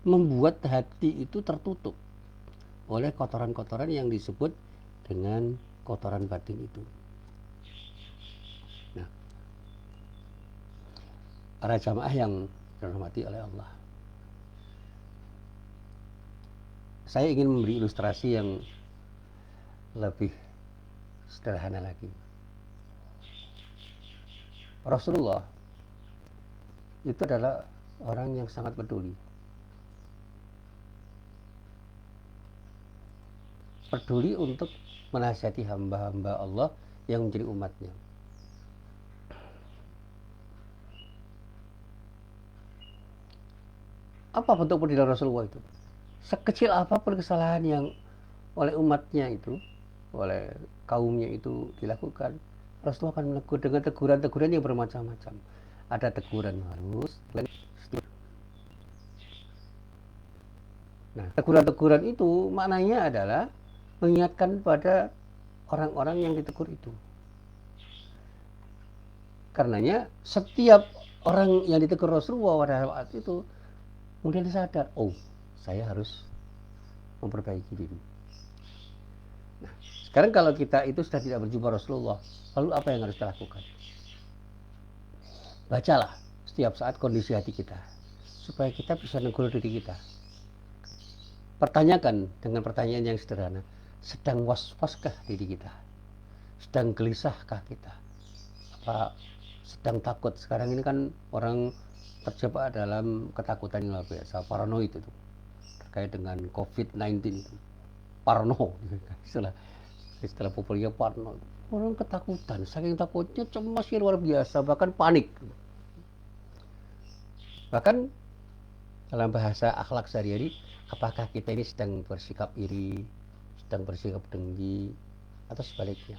membuat hati itu tertutup oleh kotoran-kotoran yang disebut dengan kotoran batin itu. Nah, para jamaah yang dirahmati oleh Allah, saya ingin memberi ilustrasi yang lebih sederhana lagi. Rasulullah itu adalah orang yang sangat peduli. Peduli untuk menasihati hamba-hamba Allah yang menjadi umatnya. Apa bentuk pedulian Rasulullah itu? Sekecil apapun kesalahan yang oleh umatnya itu, oleh kaumnya itu dilakukan, Rasulullah akan menegur dengan teguran-teguran yang bermacam-macam. Ada teguran halus. Nah, teguran-teguran itu maknanya adalah mengingatkan pada orang-orang yang ditegur itu. Karenanya setiap orang yang ditegur Rasulullah pada saat itu kemudian sadar, oh, saya harus memperbaiki diri. Nah, sekarang kalau kita itu sudah tidak berjumpa Rasulullah, lalu apa yang harus kita lakukan? Bacalah setiap saat kondisi hati kita, supaya kita bisa negur diri kita. Pertanyakan dengan pertanyaan yang sederhana, sedang was-waskah diri kita? Sedang gelisahkah kita? Apa sedang takut? Sekarang ini kan orang terjebak dalam ketakutan yang luar biasa, paranoid itu, terkait dengan COVID-19 itu. Parno, istilah populernya parno. Orang ketakutan, saking takutnya cemasnya luar biasa, bahkan panik. Bahkan dalam bahasa akhlak sehari-hari, apakah kita ini sedang bersikap iri, sedang bersikap dengki, atau sebaliknya.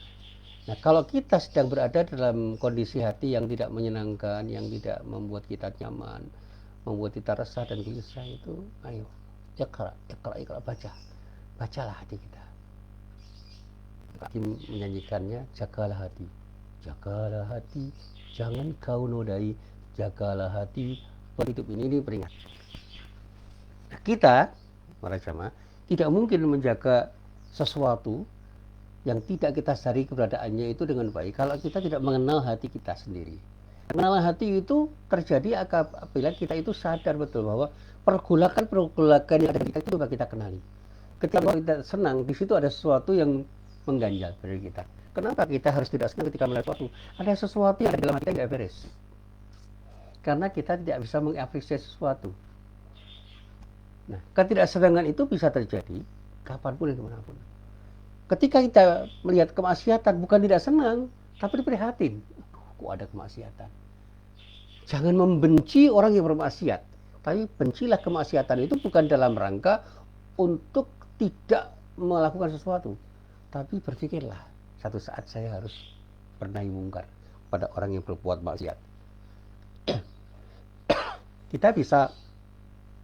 Nah, kalau kita sedang berada dalam kondisi hati yang tidak menyenangkan, yang tidak membuat kita nyaman, membuat kita resah dan gelisah, itu ayo, ikra, bacalah hati kita. Menyanyikannya, jagalah hati, jangan kau nodai, jagalah hati, hidup ini peringat. Nah, kita, para jamaah, tidak mungkin menjaga sesuatu yang tidak kita sadari keberadaannya itu dengan baik kalau kita tidak mengenal hati kita sendiri. Mengenal hati itu terjadi apabila kita itu sadar betul bahwa pergolakan yang ada di kita itu coba kita kenali. Ketika kita senang, di situ ada sesuatu yang mengganjal dari kita. Kenapa kita harus tidak senang ketika melihat sesuatu? Ada sesuatu yang ada dalam hati kita tidak beres. Karena kita tidak bisa mengapresiasi sesuatu. Nah, ketidaksenangan itu bisa terjadi kapanpun dan dimanapun. Ketika kita melihat kemaksiatan, bukan tidak senang, tapi prihatin. Kok ada kemaksiatan? Jangan membenci orang yang bermaksiat, tapi bencilah kemaksiatan itu bukan dalam rangka untuk tidak melakukan sesuatu, tapi berpikirlah, satu saat saya harus bernahi mungkar pada orang yang berbuat maksiat. Kita bisa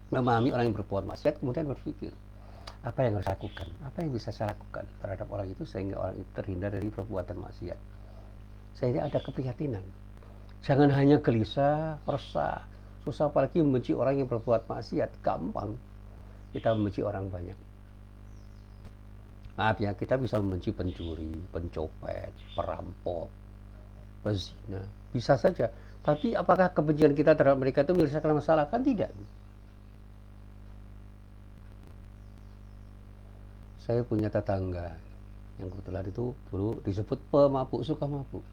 memahami orang yang berbuat maksiat, kemudian berpikir, apa yang harus saya lakukan? Apa yang bisa saya lakukan terhadap orang itu sehingga orang itu terhindar dari perbuatan maksiat? Sehingga ada keprihatinan. Jangan hanya gelisah, resah, susah, apalagi membenci orang yang berbuat maksiat. Gampang kita membenci orang banyak. Maaf ya, kita bisa membenci pencuri, pencopet, perampok, pezina. Bisa saja. Tapi apakah kebencian kita terhadap mereka itu menyelesaikan masalah? Kan tidak. Saya punya tetangga yang kebetulan itu dulu disebut pemabuk, suka mabuk.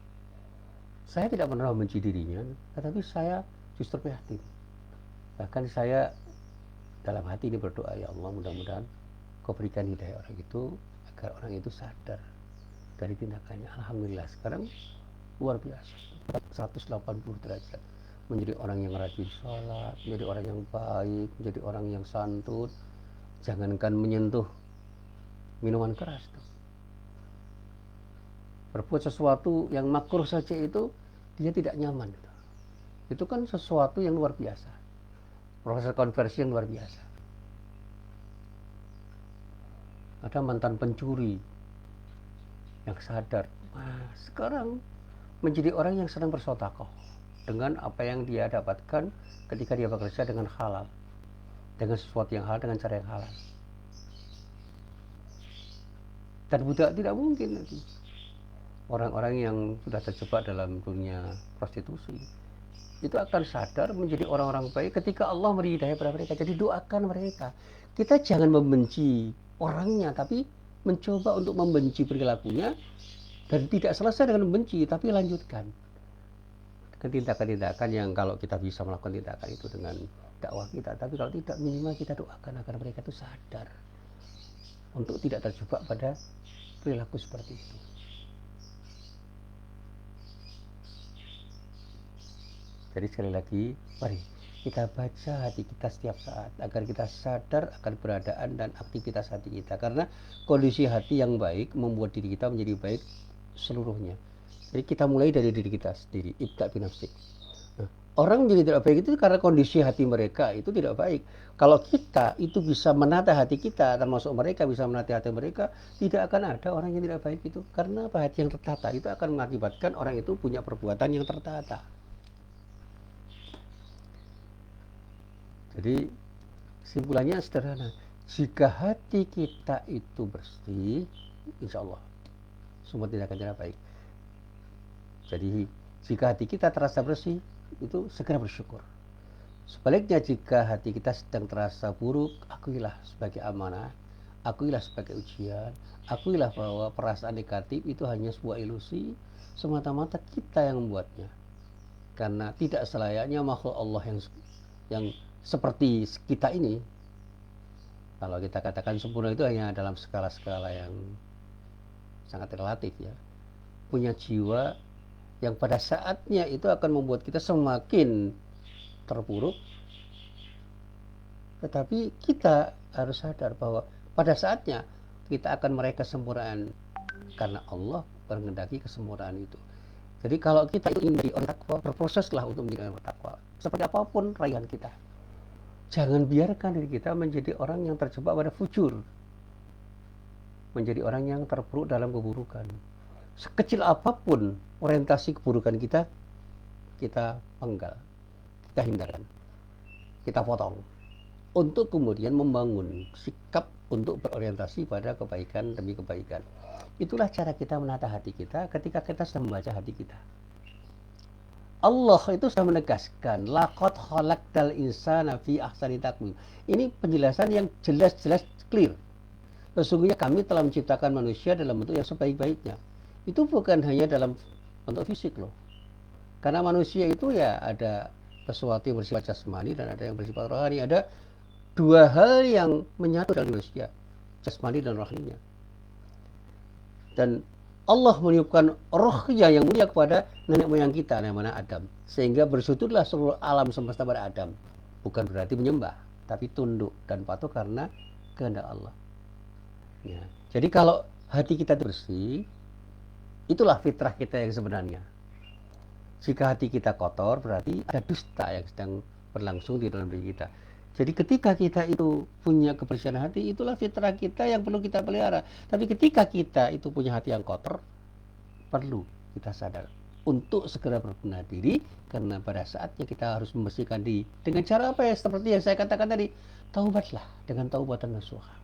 Saya tidak pernah membenci dirinya, tetapi saya justru prihatin. Bahkan saya dalam hati ini berdoa, ya Allah, mudah-mudahan Kau berikan hidayah orang itu agar orang itu sadar dari tindakannya. Alhamdulillah sekarang luar biasa, 180 derajat, menjadi orang yang rajin sholat, menjadi orang yang baik, menjadi orang yang santun. Jangankan menyentuh minuman keras tuh, berbuat sesuatu yang makruh saja itu dia tidak nyaman. Itu kan sesuatu yang luar biasa, proses konversi yang luar biasa. Ada mantan pencuri yang sadar, sekarang menjadi orang yang senang bersedekah dengan apa yang dia dapatkan ketika dia bekerja dengan halal, dengan sesuatu yang halal, dengan cara yang halal. Dan tidak mungkin nanti orang-orang yang sudah terjebak dalam dunia prostitusi itu akan sadar menjadi orang-orang baik ketika Allah beri hidayah pada mereka. Jadi doakan mereka. Kita jangan membenci orangnya, tapi mencoba untuk membenci perilakunya, dan tidak selesai dengan membenci, tapi lanjutkan dengan tindakan-tindakan yang kalau kita bisa melakukan tindakan itu dengan dakwah kita, tapi kalau tidak, minimal kita doakan agar mereka itu sadar untuk tidak terjebak pada perilaku seperti itu. Jadi sekali lagi, mari kita baca hati kita setiap saat agar kita sadar akan keberadaan dan aktivitas hati kita, karena kondisi hati yang baik membuat diri kita menjadi baik seluruhnya. Jadi kita mulai dari diri kita sendiri, ibda' binafsik. Nah, orang jadi tidak baik itu karena kondisi hati mereka itu tidak baik. Kalau kita itu bisa menata hati kita, termasuk mereka bisa menata hati mereka, tidak akan ada orang yang tidak baik itu. Karena apa? Hati yang tertata itu akan mengakibatkan orang itu punya perbuatan yang tertata. Jadi kesimpulannya sederhana, jika hati kita itu bersih, insya Allah semua tindakannya baik. Jadi jika hati kita terasa bersih, itu segera bersyukur. Sebaliknya jika hati kita sedang terasa buruk, akuilah sebagai amanah, akuilah sebagai ujian, akuilah bahwa perasaan negatif itu hanya sebuah ilusi, semata-mata kita yang membuatnya. Karena tidak selayaknya makhluk Allah yang seperti kita ini, kalau kita katakan sempurna itu hanya dalam skala-skala yang sangat relatif ya, punya jiwa yang pada saatnya itu akan membuat kita semakin terpuruk. Tetapi kita harus sadar bahwa pada saatnya kita akan meraih kesempurnaan, karena Allah menghendaki kesempurnaan itu. Jadi kalau kita ingin menjadi orang takwa, berproseslah untuk menjadi orang takwa. Seperti apapun raihan kita, jangan biarkan diri kita menjadi orang yang terjebak pada fujur, menjadi orang yang terpuruk dalam keburukan. Sekecil apapun orientasi keburukan kita, kita penggal, kita hindarkan, kita potong, untuk kemudian membangun sikap untuk berorientasi pada kebaikan demi kebaikan. Itulah cara kita menata hati kita ketika kita sedang membaca hati kita. Allah itu sudah menegaskan, laqad khalaqtal insana fi ahsani taqwim. Ini penjelasan yang jelas-jelas clear. Sesungguhnya kami telah menciptakan manusia dalam bentuk yang sebaik-baiknya. Itu bukan hanya dalam bentuk fisik loh. Karena manusia itu ya ada sesuatu yang bersifat jasmani dan ada yang bersifat rohani. Ada dua hal yang menyatu dalam manusia, jasmani dan rohaninya. Dan Allah meniupkan rohnya yang mulia kepada nenek moyang kita, namanya Adam. Sehingga bersujudlah seluruh alam semesta pada Adam. Bukan berarti menyembah, tapi tunduk dan patuh karena kehendak Allah. Ya. Jadi kalau hati kita bersih, itulah fitrah kita yang sebenarnya. Jika hati kita kotor, berarti ada dusta yang sedang berlangsung di dalam diri kita. Jadi ketika kita itu punya kebersihan hati, itulah fitrah kita yang perlu kita pelihara. Tapi ketika kita itu punya hati yang kotor, perlu kita sadar untuk segera berbenah diri, karena pada saatnya kita harus membersihkan diri. Dengan cara apa ya? Seperti yang saya katakan tadi, taubatlah dengan taubatan nasuha.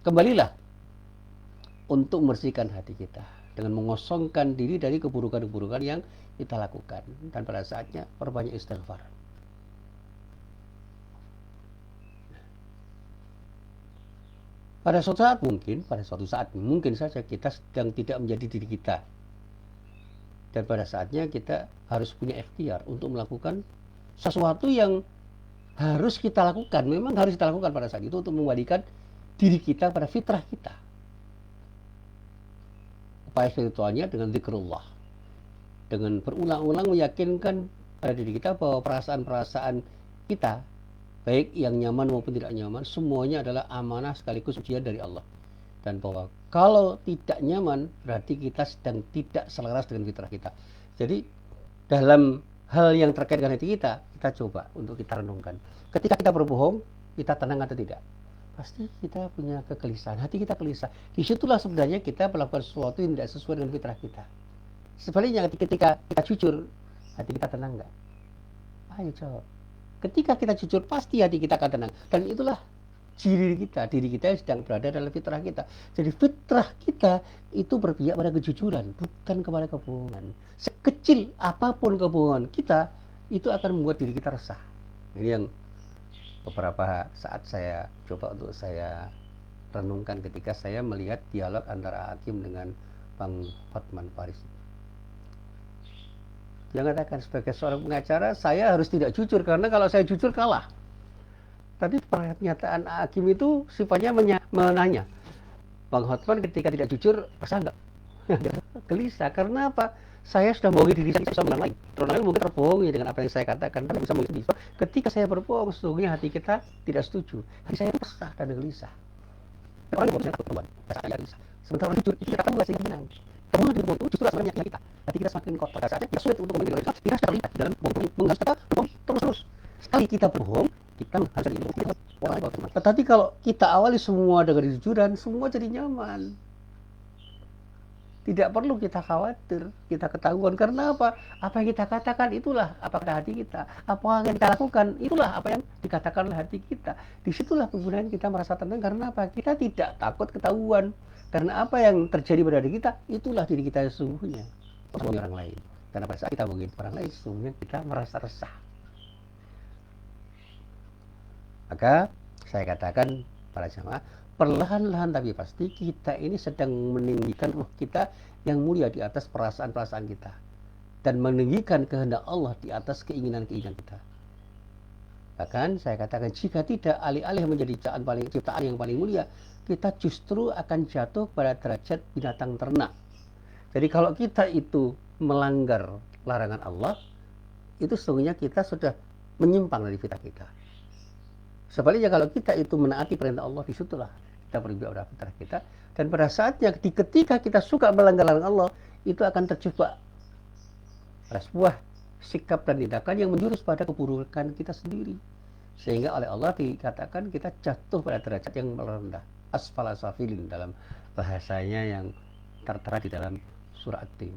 Kembalilah untuk membersihkan hati kita dengan mengosongkan diri dari keburukan-keburukan yang kita lakukan. Dan pada saatnya perbanyak istighfar. Pada suatu saat mungkin saja kita sedang tidak menjadi diri kita. Dan pada saatnya kita harus punya ikhtiar untuk melakukan sesuatu yang harus kita lakukan. Memang harus kita lakukan pada saat itu untuk mengembalikan diri kita pada fitrah kita. Upaya spiritualnya dengan zikrullah. Dengan berulang-ulang meyakinkan pada diri kita bahwa perasaan-perasaan kita, baik yang nyaman maupun tidak nyaman, semuanya adalah amanah sekaligus ujian dari Allah. Dan bahwa kalau tidak nyaman, berarti kita sedang tidak selaras dengan fitrah kita. Jadi dalam hal yang terkait dengan hati kita, kita coba untuk kita renungkan. Ketika kita berbohong, kita tenang atau tidak? Pasti kita punya kegelisahan, hati kita gelisah. Disitulah sebenarnya kita melakukan sesuatu yang tidak sesuai dengan fitrah kita. Sebaliknya ketika kita jujur, hati kita tenang nggak? Ayo jawab. Ketika kita jujur, pasti hati kita akan tenang. Dan itulah diri kita yang sedang berada dalam fitrah kita. Jadi fitrah kita itu berpihak pada kejujuran, bukan kepada kebohongan. Sekecil apapun kebohongan kita, itu akan membuat diri kita resah. Ini yang beberapa saat saya coba untuk saya renungkan ketika saya melihat dialog antara Hakim dengan Bang Hotman Paris. Dia mengatakan, sebagai seorang pengacara, saya harus tidak jujur, karena kalau saya jujur kalah. Tapi pernyataan Hakim itu sifatnya menanya. Bang Hotman ketika tidak jujur, resah nggak? Gelisah. Karena apa? Saya sudah membohongi diri saya, bisa menang lagi. Orang lain mungkin terbohongi dengan apa yang saya katakan, tapi bisa membohongi diri. Ketika saya berbohong, sesungguhnya hati kita tidak setuju. Hati saya resah dan gelisah. Orang yang bohong, takut keluar. Saya gelisah. Sementara orang jujur, itu kita tahu nggak sih gimana? Kebohongan dari bohong itu justru asalnya menyakiti kita. Hati kita semakin kotor. Pada saatnya kita sulit untuk memiliki kita harus terlibat di dalam bohong. Harus kita bohong terus-terus. Sekali kita bohong, kita harus jadi orang lain. Tetapi kalau kita awali semua dengan kejujuran, semua jadi nyaman. Tidak perlu kita khawatir, kita ketahuan. Karena apa? Apa yang kita katakan itulah apa kata hati kita. Apa yang kita lakukan itulah apa yang dikatakan oleh hati kita. Disitulah kemudian kita merasa tenang. Karena apa? Kita tidak takut ketahuan. Karena apa yang terjadi pada diri kita, itulah diri kita sesungguhnya. Bukan orang lain. Karena pada saat kita bohongin orang lain, sesungguhnya kita merasa resah. Maka saya katakan para jamaah, perlahan-lahan tapi pasti kita ini sedang meninggikan ruh kita yang mulia di atas perasaan-perasaan kita. Dan meninggikan kehendak Allah di atas keinginan-keinginan kita. Bahkan saya katakan, jika tidak alih-alih menjadi ciptaan yang paling mulia, kita justru akan jatuh pada derajat binatang ternak. Jadi kalau kita itu melanggar larangan Allah, itu sesungguhnya kita sudah menyimpang dari fitrah kita. Sebaliknya kalau kita itu menaati perintah Allah, disitulah kita berbiak pada fitrah kita. Dan pada saatnya ketika kita suka melanggar larangan Allah, itu akan terjebak pada sebuah sikap dan tindakan yang menjurus pada keburukan kita sendiri. Sehingga oleh Allah dikatakan kita jatuh pada derajat yang merendah. Asfala safilin dalam bahasanya yang tertera di dalam surah At-Tin.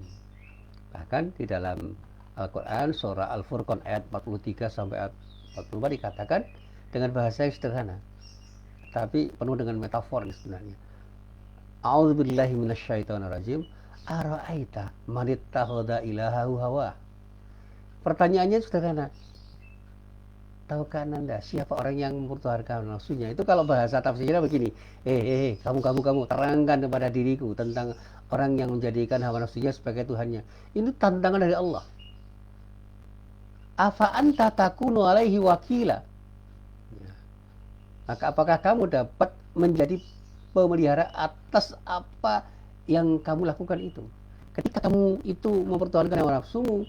Bahkan di dalam Al-Quran surah Al-Furqan ayat 43 sampai ayat 44 dikatakan dengan bahasa yang sederhana, tapi penuh dengan metafor sebenarnya. A'udzubillahi minasyaitonirrajim. Ara'aita man ittakhadha ilahahu hawa. Pertanyaannya sederhana. Tahukah Anda siapa orang yang mempertuhankan nafsunya? Itu kalau bahasa tafsirnya begini. Kamu terangkan kepada diriku tentang orang yang menjadikan hawa nafsunya sebagai Tuhannya. Ini tantangan dari Allah. Afa anta takunu alaihi wakila. Maka apakah kamu dapat menjadi pemelihara atas apa yang kamu lakukan itu? Ketika kamu itu mempertuhankan hawa nafsumu,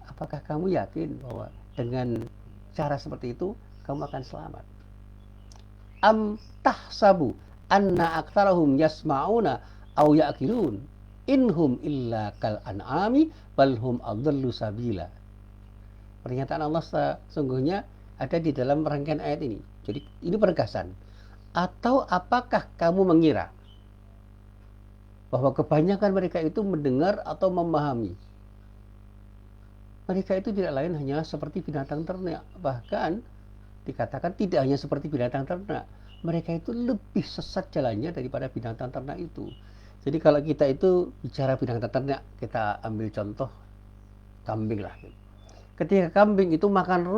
apakah kamu yakin bahwa dengan cara seperti itu kamu akan selamat? Am tahsabu anna aktsarahum yasma'una aw ya'qilun inhum illa kal an'ami bal hum adallu sabila. Pernyataan Allah sesungguhnya ada di dalam rangkaian ayat ini. Jadi ini penegasan. Atau apakah kamu mengira bahwa kebanyakan mereka itu mendengar atau memahami? Mereka itu tidak lain hanya seperti binatang ternak. Bahkan dikatakan tidak hanya seperti binatang ternak. Mereka itu lebih sesat jalannya daripada binatang ternak itu. Jadi kalau kita itu bicara binatang ternak, kita ambil contoh kambing lah. Ketika kambing itu makan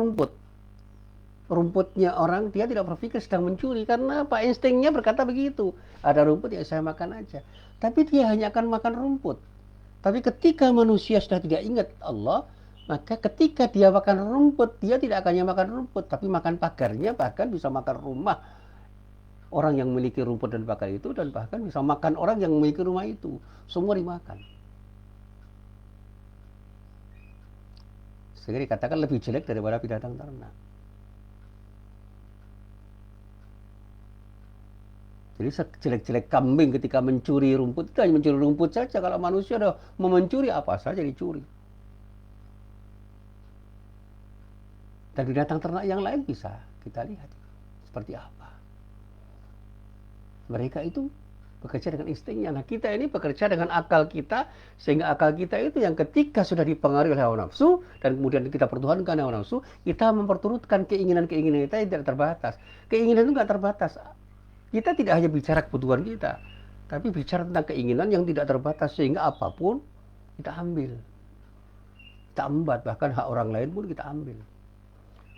rumputnya orang, dia tidak berpikir sedang mencuri. Karena apa? Instingnya berkata begitu. Ada rumput, ya saya makan aja. Tapi dia hanya akan makan rumput. Tapi ketika manusia sudah tidak ingat Allah, maka ketika dia makan rumput, dia tidak akan makan rumput, tapi makan pagarnya, bahkan bisa makan rumah orang yang memiliki rumput dan pagar itu, dan bahkan bisa makan orang yang memiliki rumah itu. Semua dimakan. Sehingga dikatakan lebih jelek daripada binatang ternak. Jadi sejelek-jelek kambing ketika mencuri rumput, itu hanya mencuri rumput saja. Kalau manusia udah mau mencuri, apa saja dicuri. Dan binatang ternak yang lain bisa kita lihat seperti apa. Mereka itu bekerja dengan instingnya. Nah, kita ini bekerja dengan akal kita, sehingga akal kita itu yang ketika sudah dipengaruhi oleh hawa nafsu, dan kemudian kita pertuhankan hawa nafsu, kita memperturutkan keinginan-keinginan kita yang tidak terbatas. Keinginan itu nggak terbatas. Kita tidak hanya bicara kebutuhan kita, tapi bicara tentang keinginan yang tidak terbatas, sehingga apapun kita ambil. Kita embat, bahkan hak orang lain pun kita ambil.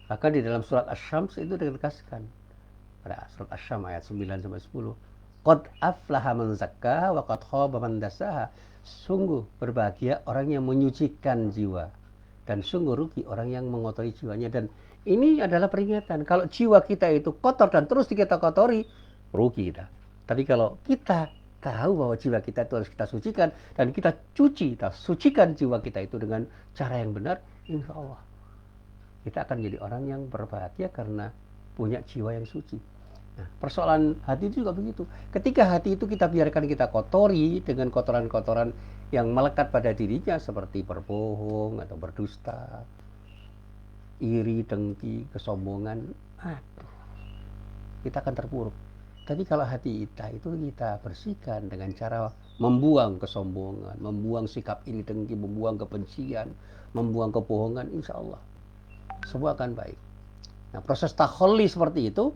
Bahkan di dalam surat Asy-Syams itu ditegaskan. Pada surat Asy-Syams ayat 9-10. Qad aflaha man zakkaha wa qad khaba man dassaha. Sungguh berbahagia orang yang menyucikan jiwa, dan sungguh rugi orang yang mengotori jiwanya. Dan ini adalah peringatan. Kalau jiwa kita itu kotor dan terus kita kotori, rugi kita. Tapi kalau kita tahu bahwa jiwa kita itu harus kita sucikan, dan kita sucikan jiwa kita itu dengan cara yang benar, insya Allah kita akan jadi orang yang berbahagia karena punya jiwa yang suci. Nah, persoalan hati itu juga begitu. Ketika hati itu kita biarkan kita kotori dengan kotoran-kotoran yang melekat pada dirinya, seperti berbohong atau berdusta, iri, dengki, kesombongan, kita akan terpuruk. Tapi kalau hati kita itu kita bersihkan dengan cara membuang kesombongan, membuang sikap iri, dengki, membuang kebencian, membuang kebohongan, insya Allah semua akan baik. Nah, proses takhalli seperti itu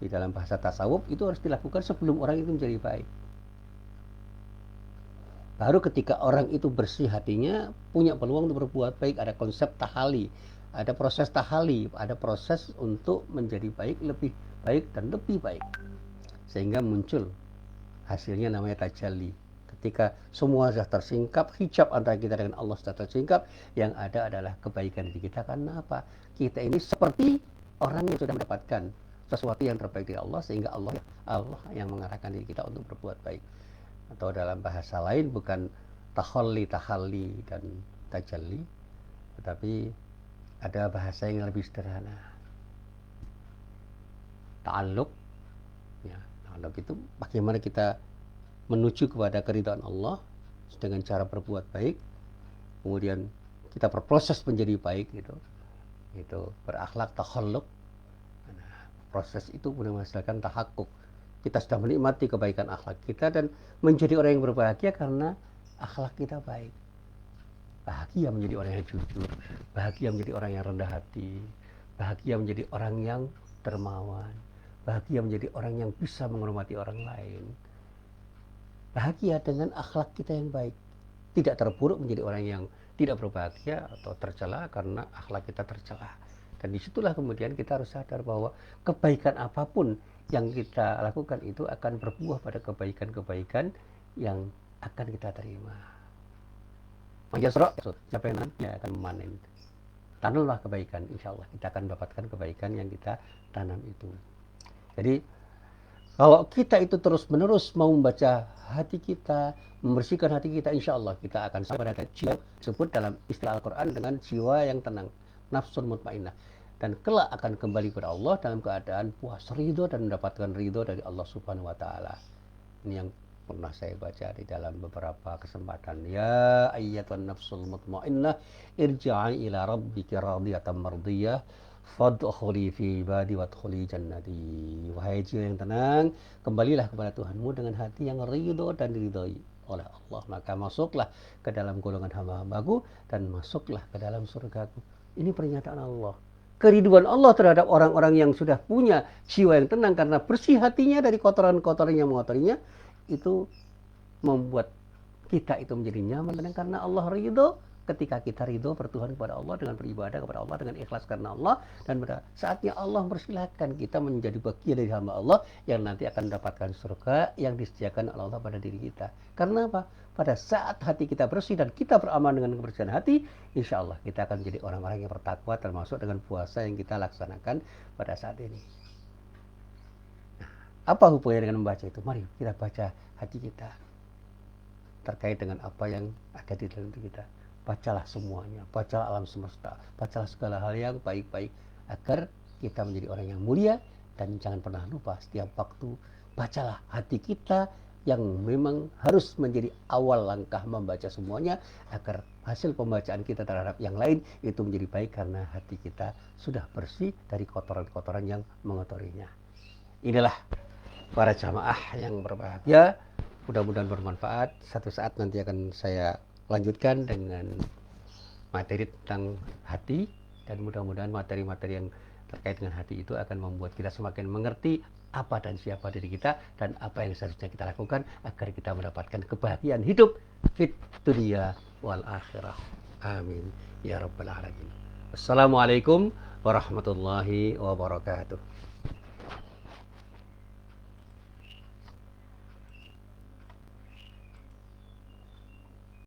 di dalam bahasa tasawuf itu harus dilakukan sebelum orang itu menjadi baik. Baru ketika orang itu bersih hatinya, punya peluang untuk berbuat baik. Ada konsep tahali, ada proses tahali, ada proses untuk menjadi baik, lebih baik dan lebih baik. Sehingga muncul hasilnya namanya tajalli. Ketika semua sudah tersingkap, hijab antara kita dengan Allah sudah tersingkap, yang ada adalah kebaikan diri kita. Karena apa? Kita ini seperti orang yang sudah mendapatkan sesuatu yang terbaik dari Allah, sehingga Allah yang mengarahkan diri kita untuk berbuat baik. Atau dalam bahasa lain bukan tahalli dan tajalli, tetapi ada bahasa yang lebih sederhana. Ta'alluq, ya, ta'alluq itu bagaimana kita menuju kepada keridhaan Allah dengan cara berbuat baik, kemudian kita berproses menjadi baik, gitu. Itu berakhlak, takhalluq. Nah, proses itu menghasilkan tahakkuk. Kita sudah menikmati kebaikan akhlak kita dan menjadi orang yang berbahagia karena akhlak kita baik. Bahagia menjadi orang yang jujur, bahagia menjadi orang yang rendah hati, bahagia menjadi orang yang dermawan, bahagia menjadi orang yang bisa menghormati orang lain. Bahagia dengan akhlak kita yang baik. Tidak terpuruk menjadi orang yang tidak berbahagia atau tercela karena akhlak kita tercela. Dan disitulah kemudian kita harus sadar bahwa kebaikan apapun yang kita lakukan itu akan berbuah pada kebaikan-kebaikan yang akan kita terima. Majasro, siapa yang nanti akan memanen. Tanamlah kebaikan, insya Allah kita akan mendapatkan kebaikan yang kita tanam itu. Jadi kalau kita itu terus-menerus mau membaca hati kita, membersihkan hati kita, insya Allah kita akan sampai pada jiwa disebut dalam istilah Al-Quran dengan jiwa yang tenang, nafsun mutmainnah. Dan kelak akan kembali kepada Allah dalam keadaan puas, ridho, dan mendapatkan ridho dari Allah Subhanahu wa Ta'ala. Ini yang Pernah saya baca di dalam beberapa kesempatan, ya ayyatuhan nafsul mutmainnah irja'i ila rabbiki radiyatan mardiyah fadkhuli fi ibadi wadkhuli jannati. Wahai jiwa yang tenang, kembalilah kepada Tuhanmu dengan hati yang ridho dan diridhoi oleh Allah, maka masuklah ke dalam golongan hamba-hambaku dan masuklah ke dalam surgaku. Ini pernyataan Allah. Keriduan Allah terhadap orang-orang yang sudah punya jiwa yang tenang karena bersih hatinya dari kotoran-kotoran yang mengotorinya, itu membuat kita itu menjadi nyaman. Dan karena Allah ridho, ketika kita ridho bertuhan kepada Allah dengan beribadah kepada Allah dengan ikhlas karena Allah, dan pada saatnya Allah mempersilahkan kita menjadi bagian dari hamba Allah yang nanti akan mendapatkan surga yang disediakan oleh Allah pada diri kita. Karena apa? Pada saat hati kita bersih dan kita beramal dengan kebersihan hati, insya Allah kita akan menjadi orang-orang yang bertakwa, termasuk dengan puasa yang kita laksanakan pada saat ini. Apa hubungannya dengan membaca itu? Mari kita baca hati kita terkait dengan apa yang ada di dalam diri kita. Bacalah semuanya, bacalah alam semesta, bacalah segala hal yang baik-baik agar kita menjadi orang yang mulia. Dan jangan pernah lupa setiap waktu bacalah hati kita yang memang harus menjadi awal langkah membaca semuanya, agar hasil pembacaan kita terhadap yang lain itu menjadi baik karena hati kita sudah bersih dari kotoran-kotoran yang mengotorinya. Inilah para jamaah yang berbahagia, mudah-mudahan bermanfaat. Satu saat nanti akan saya lanjutkan dengan materi tentang hati, dan mudah-mudahan materi-materi yang terkait dengan hati itu akan membuat kita semakin mengerti apa dan siapa diri kita dan apa yang seharusnya kita lakukan agar kita mendapatkan kebahagiaan hidup fit dunia wal akhirah. Amin ya rabbal alamin. Assalamualaikum warahmatullahi wabarakatuh.